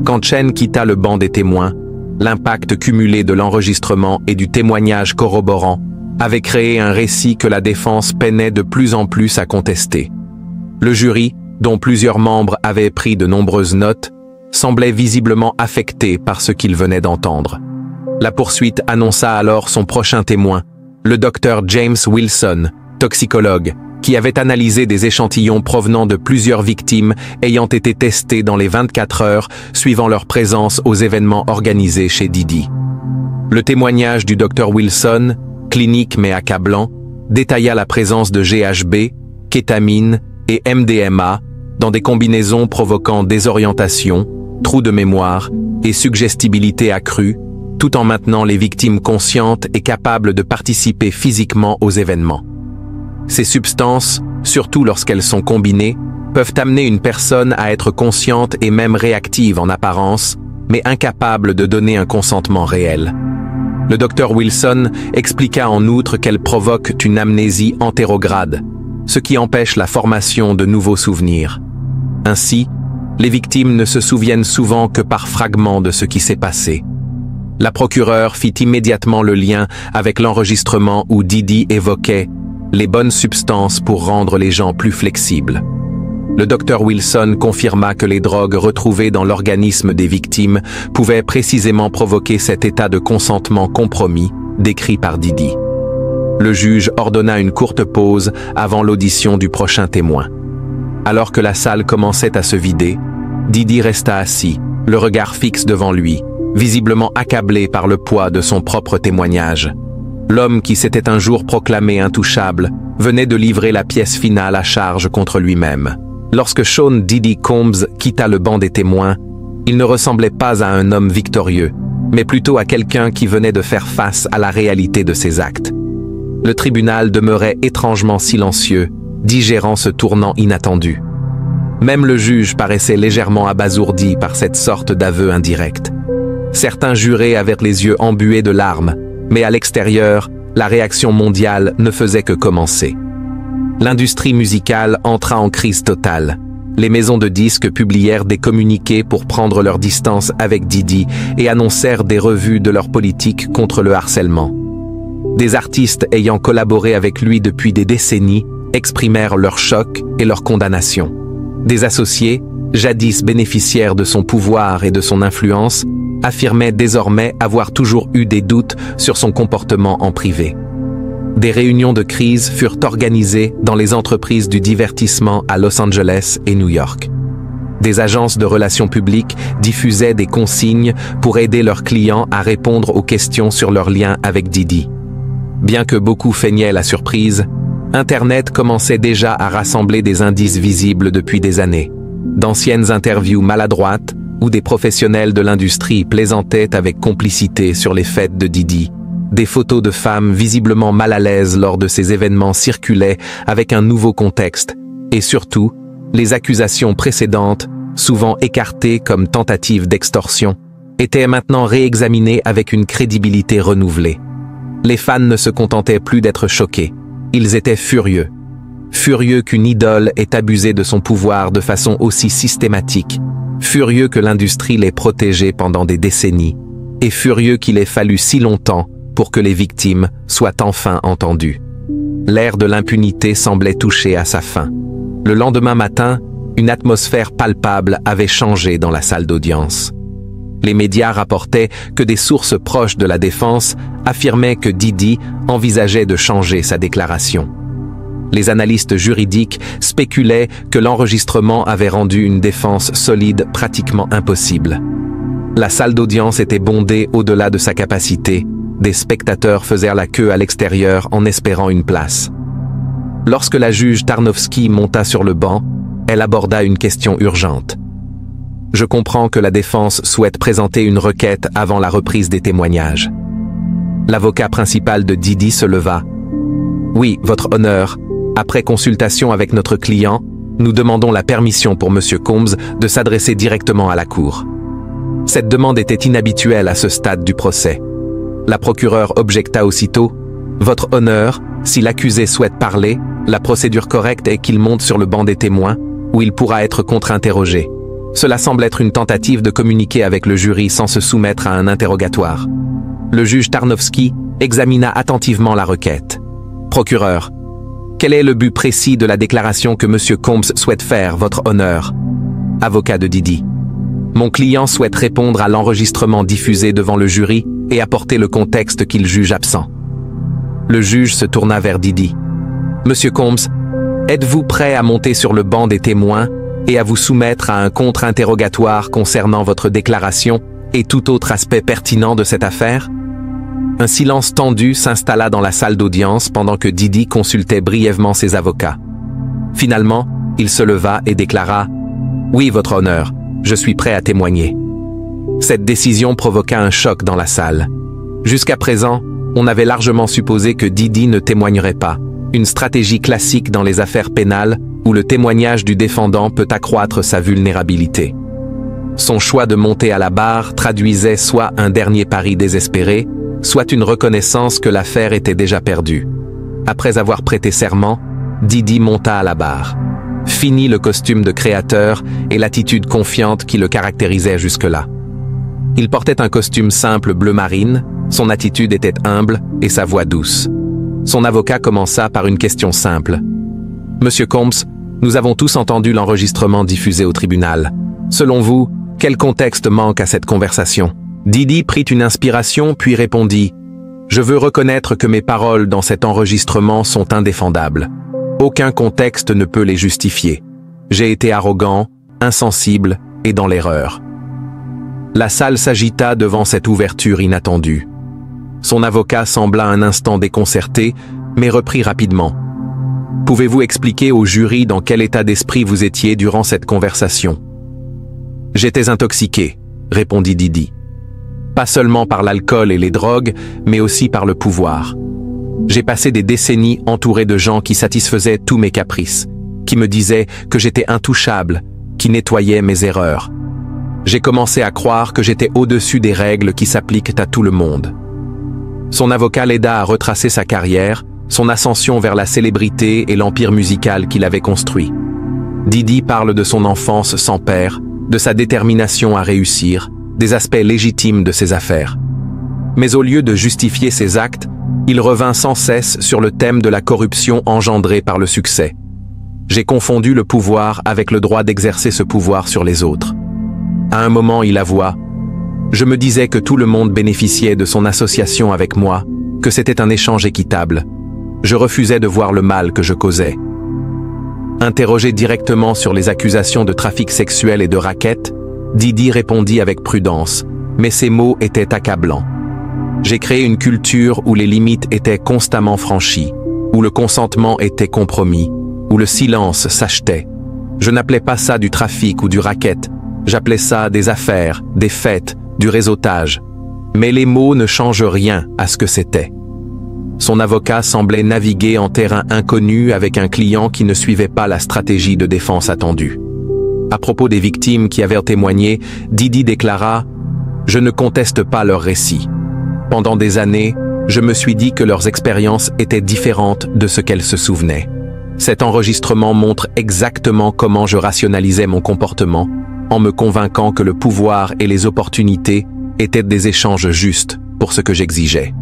Quand Chen quitta le banc des témoins, l'impact cumulé de l'enregistrement et du témoignage corroborant avait créé un récit que la défense peinait de plus en plus à contester. Le jury, dont plusieurs membres avaient pris de nombreuses notes, semblait visiblement affecté par ce qu'il venait d'entendre. La poursuite annonça alors son prochain témoin, le docteur James Wilson, toxicologue, qui avait analysé des échantillons provenant de plusieurs victimes ayant été testés dans les 24 heures suivant leur présence aux événements organisés chez Didi. Le témoignage du docteur Wilson, clinique mais accablant, détailla la présence de GHB, kétamine et MDMA dans des combinaisons provoquant désorientation, trous de mémoire et suggestibilité accrue, tout en maintenant les victimes conscientes et capables de participer physiquement aux événements. Ces substances, surtout lorsqu'elles sont combinées, peuvent amener une personne à être consciente et même réactive en apparence, mais incapable de donner un consentement réel. Le docteur Wilson expliqua en outre qu'elles provoquent une amnésie antérograde, ce qui empêche la formation de nouveaux souvenirs. Ainsi, les victimes ne se souviennent souvent que par fragments de ce qui s'est passé. La procureure fit immédiatement le lien avec l'enregistrement où Didi évoquait les bonnes substances pour rendre les gens plus flexibles. Le docteur Wilson confirma que les drogues retrouvées dans l'organisme des victimes pouvaient précisément provoquer cet état de consentement compromis décrit par Didi. Le juge ordonna une courte pause avant l'audition du prochain témoin. Alors que la salle commençait à se vider, Didi resta assis, le regard fixe devant lui, visiblement accablé par le poids de son propre témoignage. L'homme qui s'était un jour proclamé intouchable venait de livrer la pièce finale à charge contre lui-même. Lorsque Sean Diddy Combs quitta le banc des témoins, il ne ressemblait pas à un homme victorieux, mais plutôt à quelqu'un qui venait de faire face à la réalité de ses actes. Le tribunal demeurait étrangement silencieux, digérant ce tournant inattendu. Même le juge paraissait légèrement abasourdi par cette sorte d'aveu indirect. Certains jurés avaient les yeux embués de larmes, mais à l'extérieur, la réaction mondiale ne faisait que commencer. L'industrie musicale entra en crise totale. Les maisons de disques publièrent des communiqués pour prendre leur distance avec Didi et annoncèrent des revues de leur politique contre le harcèlement. Des artistes ayant collaboré avec lui depuis des décennies exprimèrent leur choc et leur condamnation. Des associés, jadis bénéficiaires de son pouvoir et de son influence, affirmait désormais avoir toujours eu des doutes sur son comportement en privé. Des réunions de crise furent organisées dans les entreprises du divertissement à Los Angeles et New York. Des agences de relations publiques diffusaient des consignes pour aider leurs clients à répondre aux questions sur leur lien avec Didi. Bien que beaucoup feignaient la surprise, Internet commençait déjà à rassembler des indices visibles depuis des années. D'anciennes interviews maladroites, où des professionnels de l'industrie plaisantaient avec complicité sur les fêtes de Didi. Des photos de femmes visiblement mal à l'aise lors de ces événements circulaient avec un nouveau contexte, et surtout, les accusations précédentes, souvent écartées comme tentatives d'extorsion, étaient maintenant réexaminées avec une crédibilité renouvelée. Les fans ne se contentaient plus d'être choqués, ils étaient furieux. Furieux qu'une idole ait abusé de son pouvoir de façon aussi systématique, furieux que l'industrie l'ait protégé pendant des décennies, et furieux qu'il ait fallu si longtemps pour que les victimes soient enfin entendues. L'ère de l'impunité semblait toucher à sa fin. Le lendemain matin, une atmosphère palpable avait changé dans la salle d'audience. Les médias rapportaient que des sources proches de la défense affirmaient que Didi envisageait de changer sa déclaration. Les analystes juridiques spéculaient que l'enregistrement avait rendu une défense solide pratiquement impossible. La salle d'audience était bondée au-delà de sa capacité. Des spectateurs faisèrent la queue à l'extérieur en espérant une place. Lorsque la juge Tarnowski monta sur le banc, elle aborda une question urgente. « Je comprends que la défense souhaite présenter une requête avant la reprise des témoignages. » L'avocat principal de Didi se leva. « Oui, votre honneur, après consultation avec notre client, nous demandons la permission pour M. Combs de s'adresser directement à la cour. » Cette demande était inhabituelle à ce stade du procès. La procureure objecta aussitôt. « Votre honneur, si l'accusé souhaite parler, la procédure correcte est qu'il monte sur le banc des témoins, où il pourra être contre-interrogé. Cela semble être une tentative de communiquer avec le jury sans se soumettre à un interrogatoire. » Le juge Tarnowski examina attentivement la requête. « Procureur, quel est le but précis de la déclaration que M. Combs souhaite faire, votre honneur ?» Avocat de Didi. « Mon client souhaite répondre à l'enregistrement diffusé devant le jury et apporter le contexte qu'il juge absent. » Le juge se tourna vers Didi. « Monsieur Combs, êtes-vous prêt à monter sur le banc des témoins et à vous soumettre à un contre-interrogatoire concernant votre déclaration et tout autre aspect pertinent de cette affaire ?» Un silence tendu s'installa dans la salle d'audience pendant que Didi consultait brièvement ses avocats. Finalement, il se leva et déclara « Oui, votre honneur, je suis prêt à témoigner. » Cette décision provoqua un choc dans la salle. Jusqu'à présent, on avait largement supposé que Didi ne témoignerait pas, une stratégie classique dans les affaires pénales où le témoignage du défendant peut accroître sa vulnérabilité. Son choix de monter à la barre traduisait soit un dernier pari désespéré, soit une reconnaissance que l'affaire était déjà perdue. Après avoir prêté serment, Didi monta à la barre. Fini le costume de créateur et l'attitude confiante qui le caractérisait jusque-là. Il portait un costume simple bleu marine, son attitude était humble et sa voix douce. Son avocat commença par une question simple. « Monsieur Combs, nous avons tous entendu l'enregistrement diffusé au tribunal. Selon vous, quel contexte manque à cette conversation ?» Didi prit une inspiration puis répondit « Je veux reconnaître que mes paroles dans cet enregistrement sont indéfendables. Aucun contexte ne peut les justifier. J'ai été arrogant, insensible et dans l'erreur. » La salle s'agita devant cette ouverture inattendue. Son avocat sembla un instant déconcerté, mais reprit rapidement. « Pouvez-vous expliquer au jury dans quel état d'esprit vous étiez durant cette conversation ?»« J'étais intoxiqué, » répondit Didi. « Pas seulement par l'alcool et les drogues, mais aussi par le pouvoir. J'ai passé des décennies entouré de gens qui satisfaisaient tous mes caprices, qui me disaient que j'étais intouchable, qui nettoyaient mes erreurs. J'ai commencé à croire que j'étais au-dessus des règles qui s'appliquent à tout le monde. » Son avocat l'aida à retracer sa carrière, son ascension vers la célébrité et l'empire musical qu'il avait construit. Didi parle de son enfance sans père, de sa détermination à réussir, des aspects légitimes de ses affaires. Mais au lieu de justifier ses actes, il revint sans cesse sur le thème de la corruption engendrée par le succès. J'ai confondu le pouvoir avec le droit d'exercer ce pouvoir sur les autres. À un moment, il avoua « Je me disais que tout le monde bénéficiait de son association avec moi, que c'était un échange équitable. Je refusais de voir le mal que je causais. » Interrogé directement sur les accusations de trafic sexuel et de racket, Didi répondit avec prudence, mais ses mots étaient accablants. J'ai créé une culture où les limites étaient constamment franchies, où le consentement était compromis, où le silence s'achetait. Je n'appelais pas ça du trafic ou du racket, j'appelais ça des affaires, des fêtes, du réseautage. Mais les mots ne changent rien à ce que c'était. Son avocat semblait naviguer en terrain inconnu avec un client qui ne suivait pas la stratégie de défense attendue. À propos des victimes qui avaient témoigné, Didi déclara « Je ne conteste pas leur récit. Pendant des années, je me suis dit que leurs expériences étaient différentes de ce qu'elles se souvenaient. Cet enregistrement montre exactement comment je rationalisais mon comportement, en me convainquant que le pouvoir et les opportunités étaient des échanges justes pour ce que j'exigeais. »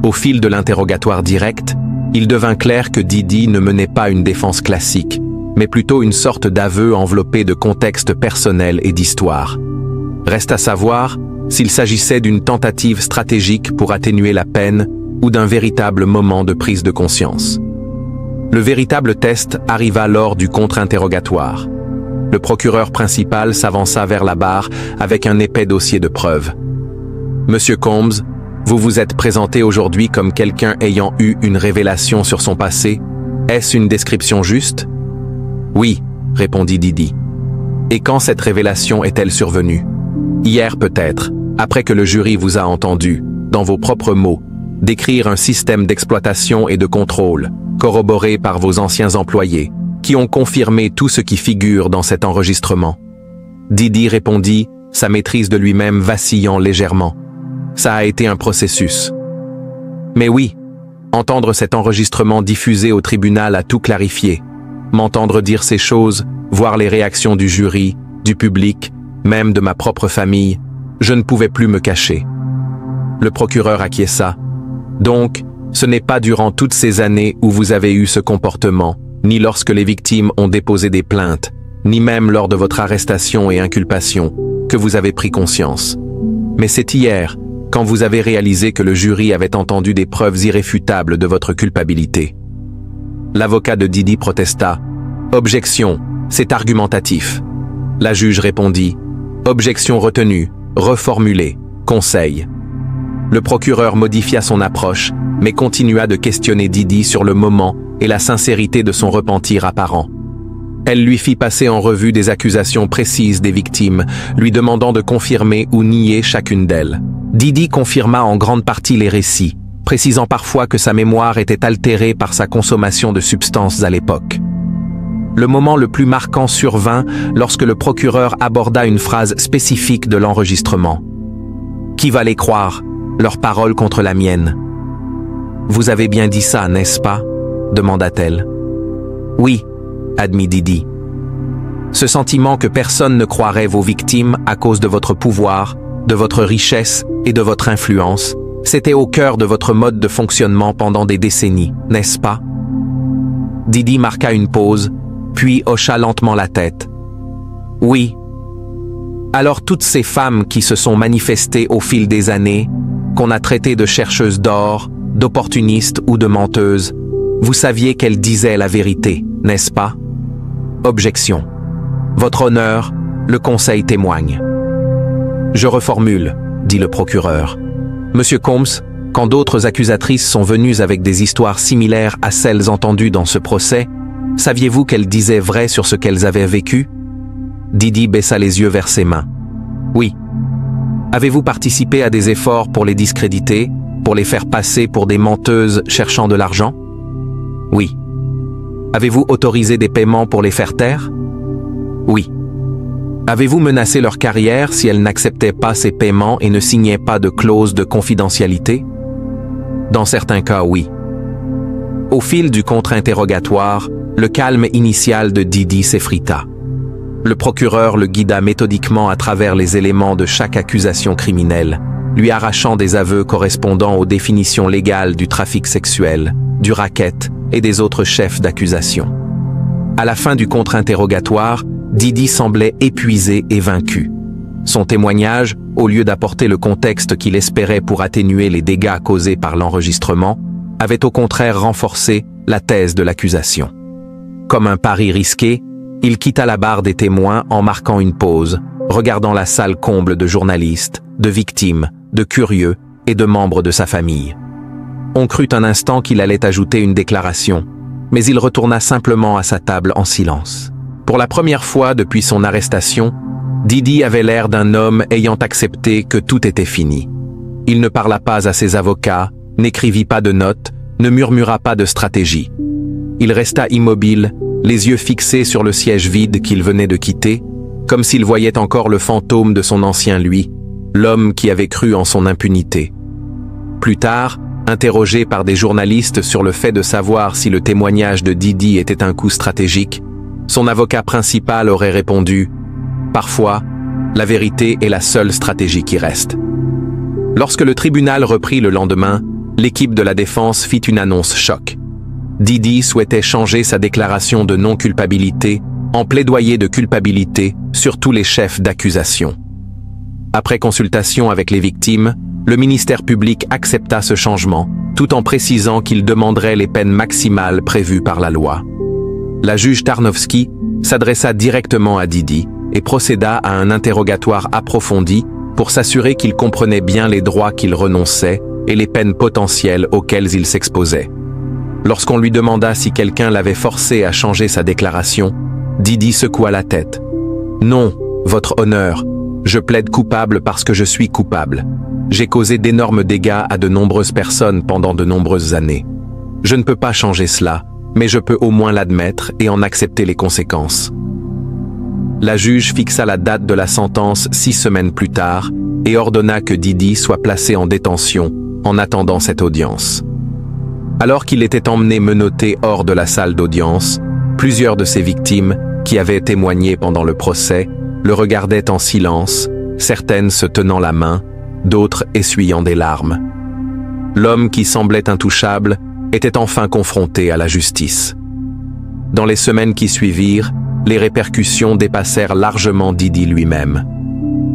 Au fil de l'interrogatoire direct, il devint clair que Didi ne menait pas une défense classique, mais plutôt une sorte d'aveu enveloppé de contexte personnel et d'histoire. Reste à savoir s'il s'agissait d'une tentative stratégique pour atténuer la peine ou d'un véritable moment de prise de conscience. Le véritable test arriva lors du contre-interrogatoire. Le procureur principal s'avança vers la barre avec un épais dossier de preuves. « Monsieur Combs, vous vous êtes présenté aujourd'hui comme quelqu'un ayant eu une révélation sur son passé. Est-ce une description juste ?»« Oui, » répondit Didi. « Et quand cette révélation est-elle survenue ?»« Hier peut-être, après que le jury vous a entendu, dans vos propres mots, décrire un système d'exploitation et de contrôle, corroboré par vos anciens employés, qui ont confirmé tout ce qui figure dans cet enregistrement. » Didi répondit, sa maîtrise de lui-même vacillant légèrement. « Ça a été un processus. » « Mais oui, entendre cet enregistrement diffusé au tribunal a tout clarifié. M'entendre dire ces choses, voir les réactions du jury, du public, même de ma propre famille, je ne pouvais plus me cacher. » Le procureur acquiesça. « Donc, ce n'est pas durant toutes ces années où vous avez eu ce comportement, ni lorsque les victimes ont déposé des plaintes, ni même lors de votre arrestation et inculpation, que vous avez pris conscience. Mais c'est hier, quand vous avez réalisé que le jury avait entendu des preuves irréfutables de votre culpabilité. » L'avocat de Didi protesta. « Objection, c'est argumentatif. » La juge répondit. « Objection retenue, reformulée, conseil. » Le procureur modifia son approche, mais continua de questionner Didi sur le moment et la sincérité de son repentir apparent. Elle lui fit passer en revue des accusations précises des victimes, lui demandant de confirmer ou nier chacune d'elles. Didi confirma en grande partie les récits, précisant parfois que sa mémoire était altérée par sa consommation de substances à l'époque. Le moment le plus marquant survint lorsque le procureur aborda une phrase spécifique de l'enregistrement. « Qui va les croire, leurs paroles contre la mienne ?»« Vous avez bien dit ça, n'est-ce pas ?» demanda-t-elle. « Oui, » admit Didi. « Ce sentiment que personne ne croirait vos victimes à cause de votre pouvoir, de votre richesse et de votre influence, c'était au cœur de votre mode de fonctionnement pendant des décennies, n'est-ce pas ?» Didi marqua une pause, puis hocha lentement la tête. « Oui. » Alors toutes ces femmes qui se sont manifestées au fil des années, qu'on a traitées de chercheuses d'or, d'opportunistes ou de menteuses, vous saviez qu'elles disaient la vérité, n'est-ce pas? Objection. Votre honneur, le conseil témoigne. Je reformule, dit le procureur. Monsieur Combs, quand d'autres accusatrices sont venues avec des histoires similaires à celles entendues dans ce procès, saviez-vous qu'elles disaient vrai sur ce qu'elles avaient vécu? Didi baissa les yeux vers ses mains. Oui. Avez-vous participé à des efforts pour les discréditer, pour les faire passer pour des menteuses cherchant de l'argent? Oui. Avez-vous autorisé des paiements pour les faire taire? Oui. Avez-vous menacé leur carrière si elles n'acceptaient pas ces paiements et ne signaient pas de clause de confidentialité? Dans certains cas, oui. Au fil du contre-interrogatoire, le calme initial de Didi s'effrita. Le procureur le guida méthodiquement à travers les éléments de chaque accusation criminelle, lui arrachant des aveux correspondant aux définitions légales du trafic sexuel, du racket et des autres chefs d'accusation. À la fin du contre-interrogatoire, Didi semblait épuisé et vaincu. Son témoignage, au lieu d'apporter le contexte qu'il espérait pour atténuer les dégâts causés par l'enregistrement, avait au contraire renforcé la thèse de l'accusation. Comme un pari risqué, il quitta la barre des témoins en marquant une pause, regardant la salle comble de journalistes, de victimes, de curieux et de membres de sa famille. On crut un instant qu'il allait ajouter une déclaration, mais il retourna simplement à sa table en silence. Pour la première fois depuis son arrestation, Didi avait l'air d'un homme ayant accepté que tout était fini. Il ne parla pas à ses avocats, n'écrivit pas de notes, ne murmura pas de stratégie. Il resta immobile, les yeux fixés sur le siège vide qu'il venait de quitter, comme s'il voyait encore le fantôme de son ancien lui, l'homme qui avait cru en son impunité. Plus tard, interrogé par des journalistes sur le fait de savoir si le témoignage de Didi était un coup stratégique, son avocat principal aurait répondu « Parfois, la vérité est la seule stratégie qui reste ». Lorsque le tribunal reprit le lendemain, l'équipe de la défense fit une annonce choc. Didi souhaitait changer sa déclaration de non-culpabilité en plaidoyer de culpabilité sur tous les chefs d'accusation. Après consultation avec les victimes, le ministère public accepta ce changement, tout en précisant qu'il demanderait les peines maximales prévues par la loi. La juge Tarnowski s'adressa directement à Didi et procéda à un interrogatoire approfondi pour s'assurer qu'il comprenait bien les droits qu'il renonçait et les peines potentielles auxquelles il s'exposait. Lorsqu'on lui demanda si quelqu'un l'avait forcé à changer sa déclaration, Didi secoua la tête. « Non, votre honneur, je plaide coupable parce que je suis coupable. J'ai causé d'énormes dégâts à de nombreuses personnes pendant de nombreuses années. Je ne peux pas changer cela, mais je peux au moins l'admettre et en accepter les conséquences. » La juge fixa la date de la sentence 6 semaines plus tard et ordonna que Didi soit placé en détention en attendant cette audience. Alors qu'il était emmené menotté hors de la salle d'audience, plusieurs de ses victimes, qui avaient témoigné pendant le procès, le regardaient en silence, certaines se tenant la main, d'autres essuyant des larmes. L'homme qui semblait intouchable était enfin confronté à la justice. Dans les semaines qui suivirent, les répercussions dépassèrent largement Didi lui-même.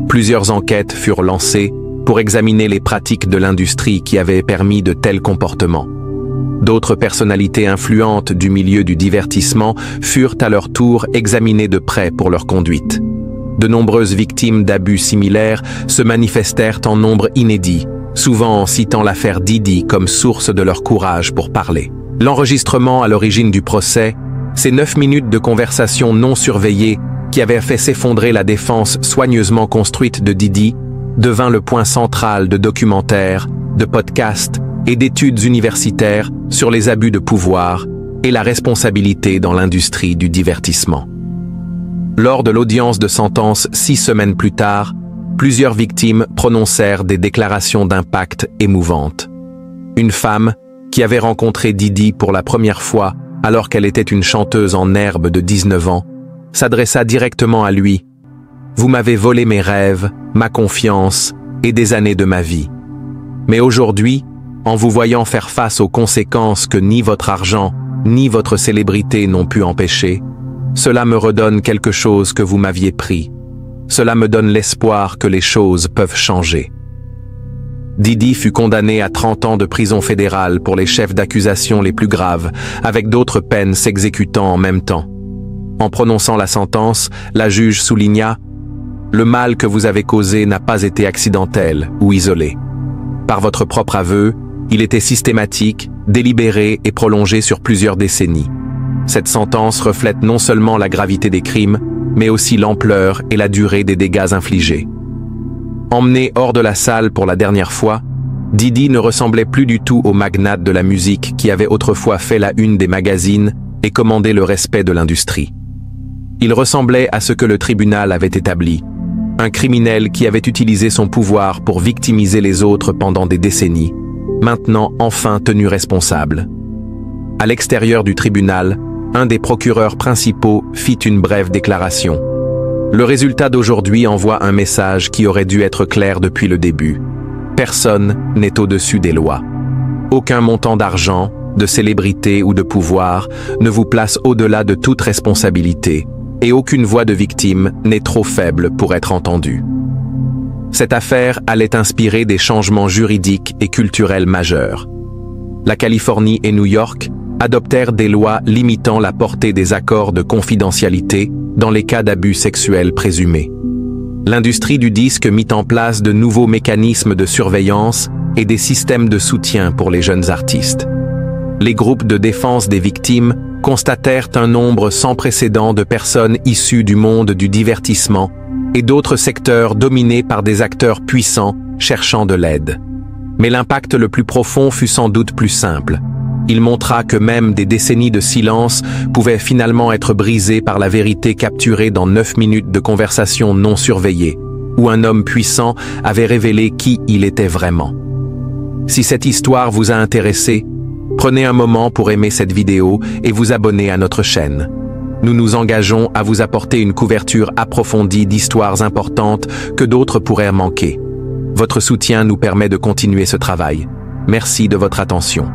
Plusieurs enquêtes furent lancées pour examiner les pratiques de l'industrie qui avaient permis de tels comportements. D'autres personnalités influentes du milieu du divertissement furent à leur tour examinées de près pour leur conduite. De nombreuses victimes d'abus similaires se manifestèrent en nombre inédit, souvent en citant l'affaire Didi comme source de leur courage pour parler. L'enregistrement à l'origine du procès, ces 9 minutes de conversation non surveillée qui avaient fait s'effondrer la défense soigneusement construite de Didi, devint le point central de documentaires, de podcasts et d'études universitaires sur les abus de pouvoir et la responsabilité dans l'industrie du divertissement. Lors de l'audience de sentence 6 semaines plus tard, plusieurs victimes prononcèrent des déclarations d'impact émouvantes. Une femme, qui avait rencontré Didi pour la première fois alors qu'elle était une chanteuse en herbe de 19 ans, s'adressa directement à lui. « Vous m'avez volé mes rêves, ma confiance et des années de ma vie. Mais aujourd'hui, en vous voyant faire face aux conséquences que ni votre argent, ni votre célébrité n'ont pu empêcher, cela me redonne quelque chose que vous m'aviez pris. Cela me donne l'espoir que les choses peuvent changer. » Didi fut condamné à 30 ans de prison fédérale pour les chefs d'accusation les plus graves, avec d'autres peines s'exécutant en même temps. En prononçant la sentence, la juge souligna « Le mal que vous avez causé n'a pas été accidentel ou isolé. Par votre propre aveu, il était systématique, délibéré et prolongé sur plusieurs décennies. Cette sentence reflète non seulement la gravité des crimes, mais aussi l'ampleur et la durée des dégâts infligés. » Emmené hors de la salle pour la dernière fois, Didi ne ressemblait plus du tout au magnate de la musique qui avait autrefois fait la une des magazines et commandé le respect de l'industrie. Il ressemblait à ce que le tribunal avait établi, un criminel qui avait utilisé son pouvoir pour victimiser les autres pendant des décennies, maintenant enfin tenu responsable. À l'extérieur du tribunal, un des procureurs principaux fit une brève déclaration. Le résultat d'aujourd'hui envoie un message qui aurait dû être clair depuis le début. Personne n'est au-dessus des lois. Aucun montant d'argent, de célébrité ou de pouvoir ne vous place au-delà de toute responsabilité, et aucune voix de victime n'est trop faible pour être entendue. Cette affaire allait inspirer des changements juridiques et culturels majeurs. La Californie et New York adoptèrent des lois limitant la portée des accords de confidentialité dans les cas d'abus sexuels présumés. L'industrie du disque mit en place de nouveaux mécanismes de surveillance et des systèmes de soutien pour les jeunes artistes. Les groupes de défense des victimes constatèrent un nombre sans précédent de personnes issues du monde du divertissement et d'autres secteurs dominés par des acteurs puissants cherchant de l'aide. Mais l'impact le plus profond fut sans doute plus simple. Il montra que même des décennies de silence pouvaient finalement être brisées par la vérité capturée dans 9 minutes de conversation non surveillée, où un homme puissant avait révélé qui il était vraiment. Si cette histoire vous a intéressé, prenez un moment pour aimer cette vidéo et vous abonner à notre chaîne. Nous nous engageons à vous apporter une couverture approfondie d'histoires importantes que d'autres pourraient manquer. Votre soutien nous permet de continuer ce travail. Merci de votre attention.